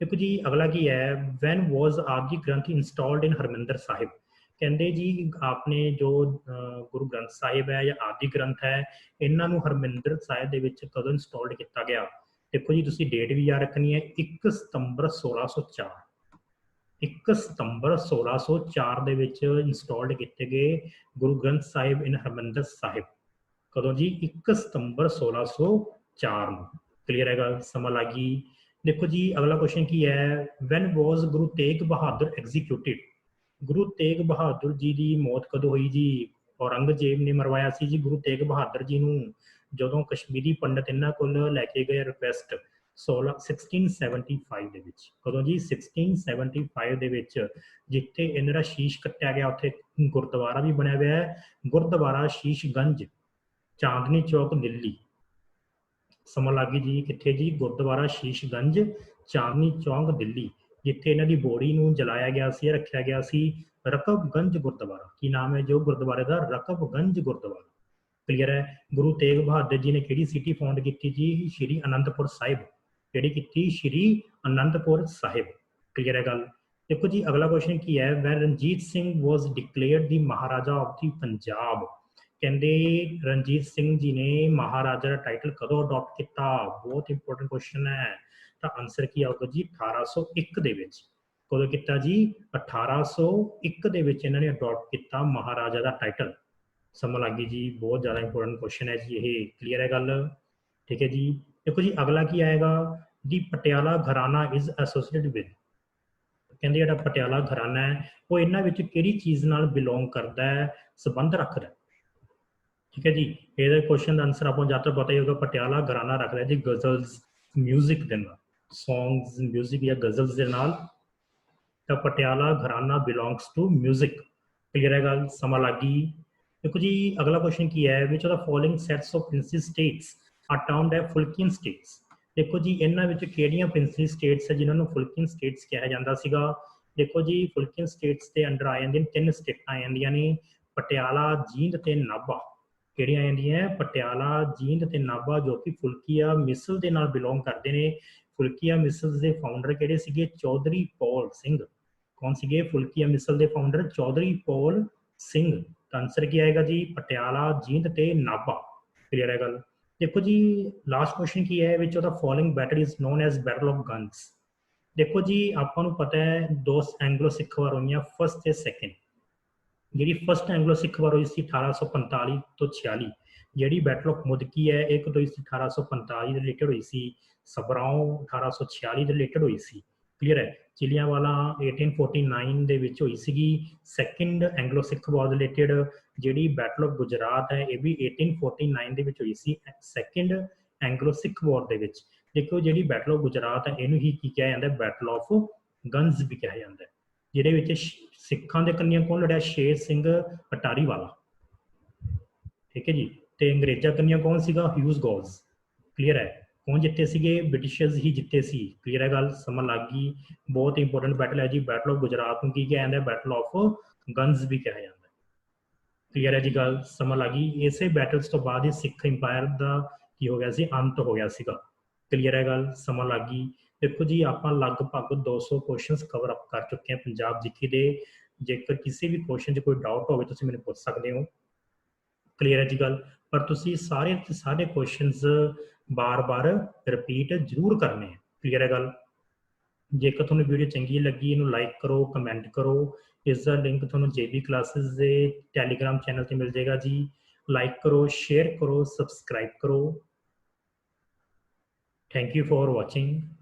ਦੇਖੋ ਜੀ ਅਗਲਾ ਕੀ ਹੈ? ਵੈਨ ਵਾਜ਼ ਆਦਿ ਗ੍ਰੰਥ ਇੰਸਟਾਲਡ ਇਨ ਹਰਮਿੰਦਰ ਸਾਹਿਬ? ਕਹਿੰਦੇ ਜੀ ਆਪਣੇ ਜੋ ਗੁਰੂ ਗ੍ਰੰਥ ਸਾਹਿਬ ਹੈ ਜਾਂ ਆਦਿ ਗ੍ਰੰਥ ਹੈ, ਇਹਨਾਂ ਨੂੰ ਹਰਮਿੰਦਰ ਸਾਹਿਬ ਦੇ ਵਿੱਚ ਕਦੋਂ ਇੰਸਟਾਲਡ ਕੀਤਾ ਗਿਆ? ਦੇਖੋ ਜੀ ਤੁਸੀਂ ਡੇਟ ਵੀ ਯਾਦ ਰੱਖਣੀ ਹੈ, 1 ਸਤੰਬਰ 1604। 1 ਸਤੰਬਰ 1604 ਦੇ ਵਿੱਚ ਇੰਸਟਾਲਡ ਕੀਤੇ ਗਏ ਗੁਰੂ ਗ੍ਰੰਥ ਸਾਹਿਬ ਇਨ ਹਰਮਿੰਦਰ ਸਾਹਿਬ। ਕਦੋਂ ਜੀ? 1 ਸਤੰਬਰ 1604 ਨੂੰ। ਕਲੀਅਰ ਹੈਗਾ? ਸਮਾਂ ਲੱਗ ਗਈ। ਦੇਖੋ ਜੀ ਅਗਲਾ ਕੁਐਸਚਨ ਕੀ ਹੈ? ਵੈਨ ਵਾਜ਼ ਗੁਰੂ ਤੇਗ ਬਹਾਦਰ ਐਗਜ਼ੀਕਿਊਟਿਡ? ਗੁਰੂ ਤੇਗ ਬਹਾਦਰ ਜੀ ਦੀ ਮੌਤ ਕਦੋਂ ਹੋਈ ਜੀ? ਔਰੰਗਜ਼ੇਬ ਨੇ ਮਰਵਾਇਆ ਸੀ ਜੀ ਗੁਰੂ ਤੇਗ ਬਹਾਦਰ ਜੀ ਨੂੰ, ਜਦੋਂ ਕਸ਼ਮੀਰੀ ਪੰਡਤ ਇਹਨਾਂ ਕੋਲ ਲੈ ਕੇ ਗਏ ਰਿਕੁਐਸਟ 1675 ਦੇ ਵਿੱਚ। ਕਦੋਂ ਜੀ? 1675 ਦੇ ਵਿੱਚ, ਜਿੱਥੇ ਇਹਨਾਂ ਦਾ ਸ਼ੀਸ਼ ਕੱਟਿਆ ਗਿਆ। ਉੱਥੇ ਗੁਰਦੁਆਰਾ ਵੀ ਬਣਿਆ ਹੋਇਆ ਹੈ, ਗੁਰਦੁਆਰਾ ਸ਼ੀਸ਼ਗੰਜ, ਚਾਂਦਨੀ ਚੌਕ, ਦਿੱਲੀ। ਸਮਝ ਲੱਗ ਗਈ ਜੀ? ਕਿੱਥੇ ਜੀ? ਗੁਰਦੁਆਰਾ ਸ਼ੀਸ਼ਗੰਜ, ਚਾਂਦਨੀ ਚੌਕ, ਦਿੱਲੀ, ਜਿੱਥੇ ਇਹਨਾਂ ਦੀ ਬੋੜੀ ਨੂੰ ਜਲਾਇਆ ਗਿਆ ਸੀ, ਰੱਖਿਆ ਗਿਆ ਸੀ। ਰਕਬਗੰਜ ਗੁਰਦੁਆਰਾ। ਕੀ ਨਾਮ ਹੈ ਜੋ ਗੁਰਦੁਆਰੇ ਦਾ? ਰਕਬਗੰਜ ਗੁਰਦੁਆਰਾ। ਕਲੀਅਰ ਹੈ? ਗੁਰੂ ਤੇਗ ਬਹਾਦਰ ਜੀ ਨੇ ਕਿਹੜੀ ਸਿਟੀ ਫਾਊਂਡ ਕੀਤੀ ਜੀ? ਸ਼੍ਰੀ ਅਨੰਦਪੁਰ ਸਾਹਿਬ। ਕਿਹੜੀ ਕੀਤੀ? ਸ਼੍ਰੀ ਅਨੰਦਪੁਰ ਸਾਹਿਬ। ਕਲੀਅਰ ਹੈ ਗੱਲ? ਦੇਖੋ ਜੀ ਅਗਲਾ ਕੁਐਸਚਨ ਕੀ ਹੈ? Van Ranjit Singh was declared the Maharaja of ਦੀ ਪੰਜਾਬ? ਕਹਿੰਦੇ ਰਣਜੀਤ ਸਿੰਘ ਜੀ ਨੇ ਮਹਾਰਾਜਾ ਦਾ ਟਾਈਟਲ ਕਦੋਂ ਅਡਾਪਟ ਕੀਤਾ? ਬਹੁਤ ਇੰਪੋਰਟੈਂਟ ਕੁਐਸਚਨ ਹੈ। ਤਾਂ ਆਨਸਰ ਕੀ ਆਊਗਾ ਜੀ? 1801 ਦੇ ਵਿੱਚ। ਕਦੋਂ ਕੀਤਾ ਜੀ? 1801 ਦੇ ਵਿੱਚ ਇਹਨਾਂ ਨੇ ਅਡਾਪਟ ਕੀਤਾ ਮਹਾਰਾਜਾ ਦਾ ਟਾਈਟਲ। ਸਮਝ ਲੱਗ ਗਈ ਜੀ? ਬਹੁਤ ਜ਼ਿਆਦਾ ਇੰਪੋਰਟੈਂਟ ਕੁਐਸਚਨ ਹੈ ਜੀ ਇਹ। ਕਲੀਅਰ ਹੈ ਗੱਲ? ਠੀਕ ਹੈ ਜੀ। ਦੇਖੋ ਜੀ ਅਗਲਾ ਕੀ ਆਏਗਾ? ਦੀ ਪਟਿਆਲਾ ਘਰਾਨਾ ਇਜ਼ ਐਸੋਸੀਏਟਡ ਵਿਦ? ਕਹਿੰਦੇ ਜਿਹੜਾ ਪਟਿਆਲਾ ਘਰਾਨਾ ਹੈ ਉਹ ਇਹਨਾਂ ਵਿੱਚ ਕਿਹੜੀ ਚੀਜ਼ ਨਾਲ ਬਿਲੋਂਗ ਕਰਦਾ ਹੈ, ਸੰਬੰਧ ਰੱਖਦਾ? ਠੀਕ ਹੈ ਜੀ। ਇਹਦੇ ਕੁਐਸਚਨ ਦਾ ਆਨਸਰ ਆਪਾਂ ਜ਼ਿਆਦਾ ਪਤਾ ਹੀ ਹੋਗਾ। ਪਟਿਆਲਾ ਘਰਾਨਾ ਰੱਖਦਾ ਜੀ ਗਜ਼ਲਸ ਮਿਊਜ਼ਿਕ ਦੇ ਨਾਲ, ਸੌਂਗਸ ਮਿਊਜ਼ਿਕ ਜਾਂ ਗਜ਼ਲਸ ਦੇ ਨਾਲ। ਤਾਂ ਪਟਿਆਲਾ ਘਰਾਨਾ ਬਿਲੋਂਗਸ ਟੂ ਮਿਊਜ਼ਿਕ। ਕਲੀਅਰ ਹੈ ਗੱਲ? ਸਮਾਂ ਲੱਗ ਗਈ। ਦੇਖੋ ਜੀ ਅਗਲਾ ਕੁਐਸਚਨ ਕੀ ਹੈ? Which of the following sets of princely states are termed as Phulkian states? ਦੇਖੋ ਜੀ ਇਹਨਾਂ ਵਿੱਚ ਕਿਹੜੀਆਂ ਪ੍ਰਿੰਸਲੀ ਸਟੇਟਸ ਹੈ ਜਿਨ੍ਹਾਂ ਨੂੰ ਫੁਲਕੀਅਨ ਸਟੇਟਸ ਕਿਹਾ ਜਾਂਦਾ ਸੀਗਾ? ਦੇਖੋ ਜੀ ਫੁਲਕੀਅਨ ਸਟੇਟਸ ਦੇ ਅੰਡਰ ਆ ਜਾਂਦੀਆਂ 3 ਸਟੇਟਾਂ ਆ ਜਾਂਦੀਆਂ ਨੇ, ਪਟਿਆਲਾ, ਜੀਂਦ ਤੇ ਨਾਭਾ। ਕਿਹੜੀਆਂ ਆ ਜਾਂਦੀਆਂ? ਪਟਿਆਲਾ, ਜੀਂਦ ਤੇ ਨਾਭਾ, ਜੋ ਕਿ ਫੁਲਕੀਆ ਮਿਸਲ ਦੇ ਨਾਲ ਬਿਲੋਂਗ ਕਰਦੇ ਨੇ। ਫੁਲਕੀਆ ਮਿਸਲ ਦੇ ਫਾਊਂਡਰ ਕਿਹੜੇ ਸੀਗੇ? ਚੌਧਰੀ ਪੌਲ ਸਿੰਘ। ਕੌਣ ਸੀਗੇ ਫੁਲਕੀਆ ਮਿਸਲ ਦੇ ਫਾਊਂਡਰ? ਚੌਧਰੀ ਪੌਲ ਸਿੰਘ। ਤਾਂ ਆਨਸਰ ਕੀ ਆਏਗਾ ਜੀ? ਪਟਿਆਲਾ, ਜੀਂਦ ਤੇ ਨਾਭਾ। ਕਲੀਅਰ ਹੈ ਗੱਲ? ਦੇਖੋ ਜੀ ਲਾਸਟ ਕੁਐਸਚਨ ਕੀ ਹੈ? Which of the following battle is non as battle of guns? ਦੇਖੋ ਜੀ ਆਪਾਂ ਨੂੰ ਪਤਾ ਹੈ ਦੋ ਐਂਗਲੋ ਸਿੱਖ ਵਾਰ ਹੋਈਆਂ, ਫਸਟ ਤੇ ਸੈਕਿੰਡ। ਜਿਹੜੀ ਫਸਟ ਐਂਗਲੋ ਸਿੱਖ ਵਾਰ ਹੋਈ ਸੀ 1845 ਤੋਂ 46। ਜਿਹੜੀ ਬੈਟਲ ਆਫ ਮੁਦਕੀ ਹੈ ਇੱਕ ਤੋਂ 1845 ਦੇ ਰਿਲੇਟਡ ਹੋਈ ਸੀ। ਸਭਰਾਓ 1846 ਦੇ ਰਿਲੇਟਡ ਹੋਈ ਸੀ। ਕਲੀਅਰ ਹੈ। ਚਿਲੀਆਂਵਾਲਾ 1849 ਦੇ ਵਿੱਚ ਹੋਈ ਸੀਗੀ। ਸੈਕਿੰਡ ਐਂਗਲੋ ਸਿੱਖ ਵਾਰ ਰਿਲੇਟਡ ਜਿਹੜੀ ਬੈਟਲ ਆਫ ਗੁਜਰਾਤ ਹੈ ਇਹ ਵੀ 1849 ਦੇ ਵਿੱਚ ਹੋਈ ਸੀ, ਸੈਕਿੰਡ ਐਂਗਲੋ ਸਿੱਖ ਵਾਰ ਦੇ ਵਿੱਚ। ਦੇਖੋ ਜਿਹੜੀ ਬੈਟਲ ਆਫ ਗੁਜਰਾਤ ਹੈ ਇਹਨੂੰ ਹੀ ਕੀ ਕਿਹਾ ਜਾਂਦਾ, ਬੈਟਲ ਆਫ ਗਨਸ ਵੀ ਕਿਹਾ ਜਾਂਦਾ, ਜਿਹਦੇ ਵਿੱਚ ਸਿੱਖਾਂ ਦੇ ਕੰਨੀਆਂ ਕੌਣ ਲੜਿਆ, ਸ਼ੇਰ ਸਿੰਘ ਅਟਾਰੀ ਵਾਲਾ, ਠੀਕ ਹੈ ਜੀ। ਤੇ ਅੰਗਰੇਜ਼ਾਂ ਕੰਨੀਆਂ ਕੌਣ ਸੀਗਾ, ਹਿਊਜ਼ ਗੌਜ਼। ਕਲੀਅਰ ਹੈ। ਕੌਣ ਜਿੱਤੇ ਸੀਗੇ, ਬ੍ਰਿਟਿਸ਼ਰਸ ਹੀ ਜਿੱਤੇ ਸੀ। ਕਲੀਅਰ ਹੈ ਗੱਲ, ਸਮਝ ਲੱਗ ਗਈ। ਬਹੁਤ ਇੰਪੋਰਟੈਂਟ ਬੈਟਲ ਹੈ ਜੀ। ਬੈਟਲ ਆਫ ਗੁਜਰਾਤ ਨੂੰ ਕੀ ਕਿਹਾ ਜਾਂਦਾ, ਬੈਟਲ ਆਫ ਗਨਸ ਵੀ ਕਿਹਾ ਜਾਂਦਾ। ਕਲੀਅਰ ਹੈ ਜੀ ਗੱਲ, ਸਮਝ ਲੱਗ ਗਈ। ਇਸੇ ਬੈਟਲਸ ਤੋਂ ਬਾਅਦ ਹੀ ਸਿੱਖ ਇੰਪਾਇਰ ਦਾ ਕੀ ਹੋ ਗਿਆ ਸੀ, ਅੰਤ ਹੋ ਗਿਆ ਸੀਗਾ। ਕਲੀਅਰ ਹੈ ਗੱਲ, ਸਮਝ ਲੱਗ ਗਈ। ਦੇਖੋ ਜੀ ਆਪਾਂ ਲਗਭਗ 200 ਕੁਐਸਚਨਸ ਕਵਰ ਅਪ ਕਰ ਚੁੱਕੇ ਹਾਂ ਪੰਜਾਬ ਜੀਕੇ ਦੇ। ਜੇਕਰ ਕਿਸੇ ਵੀ ਕੁਐਸਚਨ 'ਚ ਕੋਈ ਡਾਊਟ ਹੋਵੇ ਤੁਸੀਂ ਮੈਨੂੰ ਪੁੱਛ ਸਕਦੇ ਹੋ। ਕਲੀਅਰ ਹੈ ਜੀ ਗੱਲ। ਪਰ ਤੁਸੀਂ ਸਾਰੇ ਕੁਐਸਚਨਸ ਬਾਰ-ਬਾਰ ਰਿਪੀਟ ਜ਼ਰੂਰ ਕਰਨੇ ਹੈ। ਕਲੀਅਰ ਹੈ ਗੱਲ। ਜੇਕਰ ਤੁਹਾਨੂੰ ਵੀਡੀਓ ਚੰਗੀ ਲੱਗੀ ਇਹਨੂੰ ਲਾਈਕ ਕਰੋ, ਕਮੈਂਟ ਕਰੋ। ਇਸ ਦਾ ਲਿੰਕ ਤੁਹਾਨੂੰ JB ਕਲਾਸਿਸ ਦੇ ਟੈਲੀਗ੍ਰਾਮ ਚੈਨਲ ਤੇ ਮਿਲ ਜਾਏਗਾ ਜੀ। ਲਾਈਕ ਕਰੋ, ਸ਼ੇਅਰ ਕਰੋ, ਸਬਸਕ੍ਰਾਈਬ ਕਰੋ। Thank you for watching.